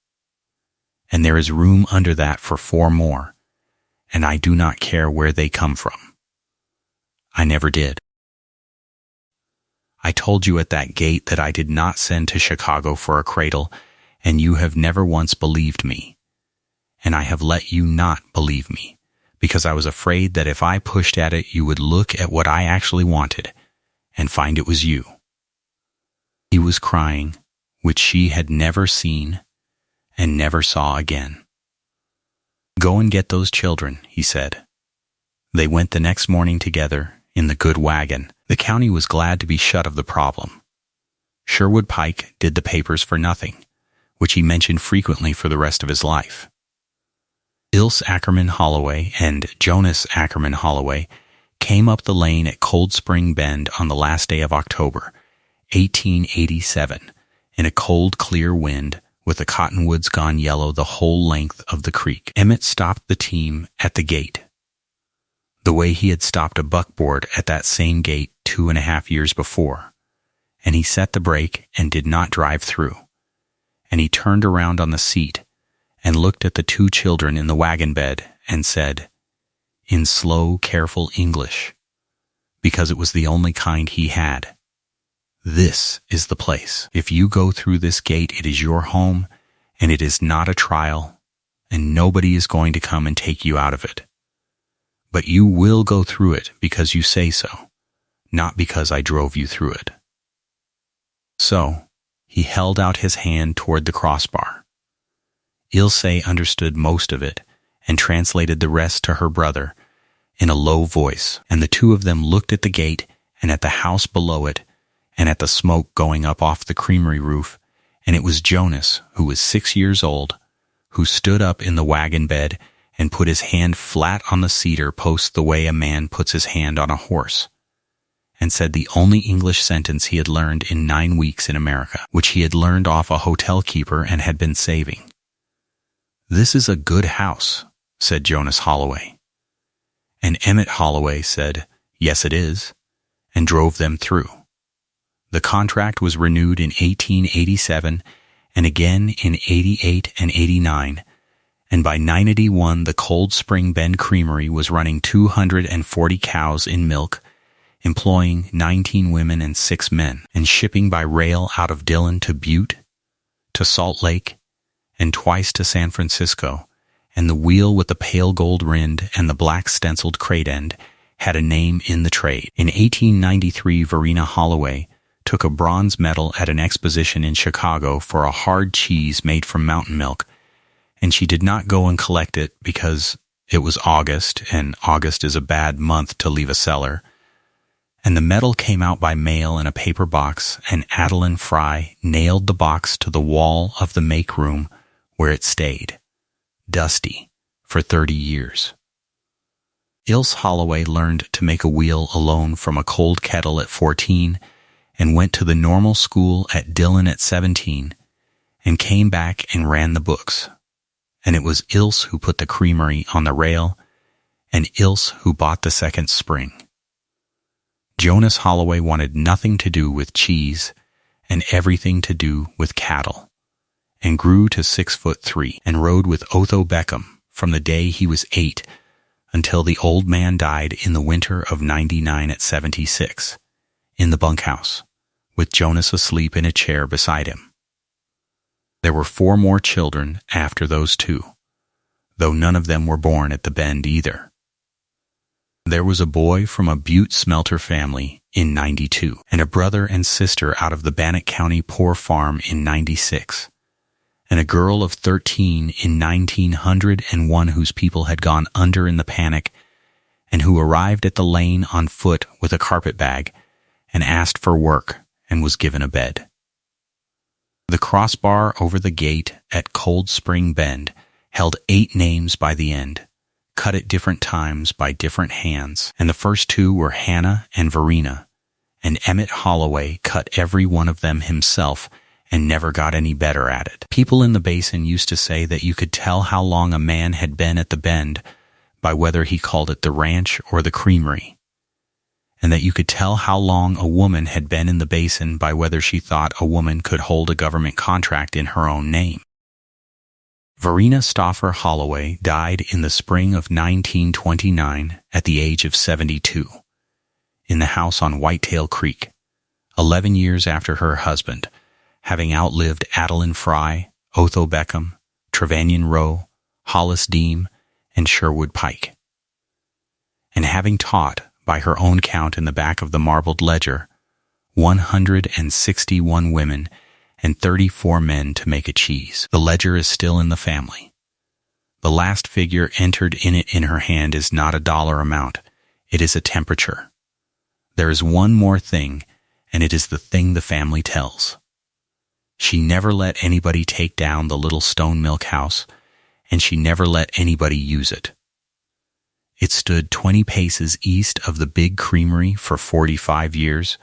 Speaker 1: And there is room under that for 4 more, and I do not care where they come from. I never did. I told you at that gate that I did not send to Chicago for a cradle, and you have never once believed me. And I have let you not believe me, because I was afraid that if I pushed at it, you would look at what I actually wanted and find it was you." He was crying, which she had never seen and never saw again. "Go and get those children," he said. They went the next morning together in the good wagon. The county was glad to be shut of the problem. Sherwood Pike did the papers for nothing, which he mentioned frequently for the rest of his life. Ilse Ackerman Holloway and Jonas Ackerman Holloway came up the lane at Cold Spring Bend on the last day of October, 1887, in a cold, clear wind, with the cottonwoods gone yellow the whole length of the creek. Emmett stopped the team at the gate, the way he had stopped a buckboard at that same gate 2.5 years before, and he set the brake and did not drive through, and he turned around on the seat and looked at the 2 children in the wagon bed and said, in slow, careful English, because it was the only kind he had, "This is the place. If you go through this gate, it is your home, and it is not a trial, and nobody is going to come and take you out of it. But you will go through it because you say so, not because I drove you through it." So he held out his hand toward the crossbar. Ilse understood most of it and translated the rest to her brother in a low voice, and the 2 of them looked at the gate and at the house below it and at the smoke going up off the creamery roof, and it was Jonas, who was 6 years old, who stood up in the wagon bed and put his hand flat on the cedar post the way a man puts his hand on a horse, and said the only English sentence he had learned in 9 weeks in America, which he had learned off a hotel keeper and had been saving. "This is a good house," said Jonas Holloway. And Emmett Holloway said, "Yes, it is," and drove them through. The contract was renewed in 1887 and again in 88 and 89, and by 981 the Cold Spring Bend Creamery was running 240 cows in milk, employing 19 women and 6 men, and shipping by rail out of Dillon to Butte, to Salt Lake, and twice to San Francisco, and the wheel with the pale gold rind and the black stenciled crate end had a name in the trade. In 1893, Verena Holloway took a bronze medal at an exposition in Chicago for a hard cheese made from mountain milk, and she did not go and collect it because it was August, and August is a bad month to leave a cellar. And the medal came out by mail in a paper box, and Adeline Fry nailed the box to the wall of the make room where it stayed, dusty, for 30 years. Ilse Holloway learned to make a wheel alone from a cold kettle at 14, and went to the normal school at Dillon at 17, and came back and ran the books. And it was Ilse who put the creamery on the rail, and Ilse who bought the second spring. Jonas Holloway wanted nothing to do with cheese and everything to do with cattle, and grew to 6'3", and rode with Otho Beckham from the day he was 8 until the old man died in the winter of 99 at 76, in the bunkhouse, with Jonas asleep in a chair beside him. There were 4 more children after those 2, though none of them were born at the Bend either. There was a boy from a Butte smelter family in 92, and a brother and sister out of the Bannock County Poor Farm in 96, and a girl of 13 in 1901 whose people had gone under in the panic, and who arrived at the lane on foot with a carpet bag and asked for work and was given a bed. The crossbar over the gate at Cold Spring Bend held 8 names by the end, cut at different times by different hands, and the first 2 were Hannah and Verena, and Emmett Holloway cut every one of them himself and never got any better at it. People in the basin used to say that you could tell how long a man had been at the Bend by whether he called it the ranch or the creamery, and that you could tell how long a woman had been in the basin by whether she thought a woman could hold a government contract in her own name. Verena Stauffer Holloway died in the spring of 1929 at the age of 72, in the house on Whitetail Creek, 11 years after her husband, having outlived Adeline Fry, Otho Beckham, Trevanion Rowe, Hollis Deem, and Sherwood Pike. And having taught, by her own count in the back of the marbled ledger, 161 women and 34 men to make a cheese. The ledger is still in the family. The last figure entered in it in her hand is not a dollar amount. It is a temperature. There is one more thing, and it is the thing the family tells. She never let anybody take down the little stone milk house, and she never let anybody use it. It stood 20 paces east of the big creamery for 45 years,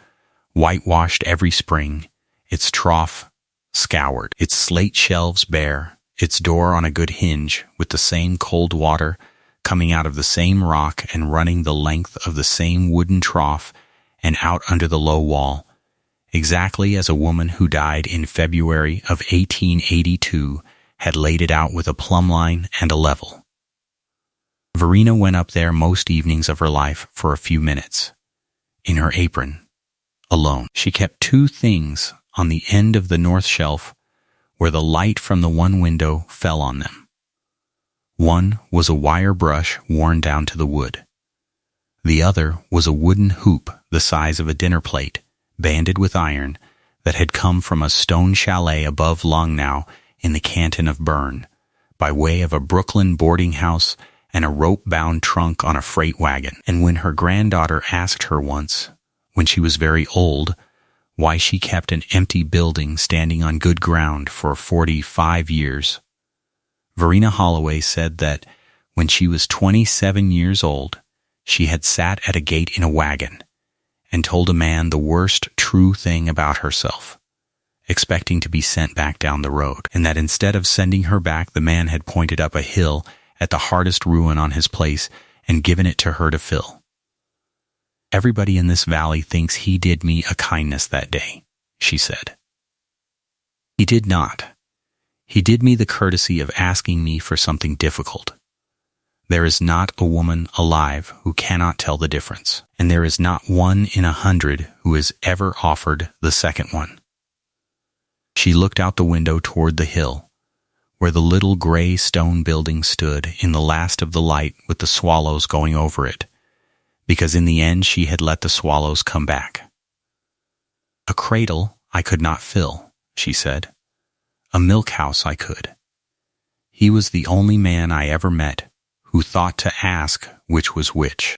Speaker 1: whitewashed every spring, its trough scoured, its slate shelves bare, its door on a good hinge with the same cold water coming out of the same rock and running the length of the same wooden trough and out under the low wall, exactly as a woman who died in February of 1882 had laid it out with a plumb line and a level. Verena went up there most evenings of her life for a few minutes, in her apron, alone. She kept 2 things on the end of the north shelf where the light from the one window fell on them. One was a wire brush worn down to the wood. The other was a wooden hoop the size of a dinner plate, banded with iron, that had come from a stone chalet above Longnow in the canton of Bern, by way of a Brooklyn boarding house and a rope-bound trunk on a freight wagon. And when her granddaughter asked her once, when she was very old, why she kept an empty building standing on good ground for 45 years, Verena Holloway said that When she was 27 years old, she had sat at a gate in a wagon and told a man the worst true thing about herself, expecting to be sent back down the road, and that instead of sending her back, the man had pointed up a hill at the hardest ruin on his place and given it to her to fill. Everybody in this valley thinks he did me a kindness that day, she said. He did not. He did me the courtesy of asking me for something difficult. There is not a woman alive who cannot tell the difference, and there is not 1 in 100 who has ever offered the second one. She looked out the window toward the hill, where the little gray stone building stood in the last of the light with the swallows going over it, because in the end she had let the swallows come back. A cradle I could not fill, she said. A milk house I could. He was the only man I ever met who thought to ask which was which.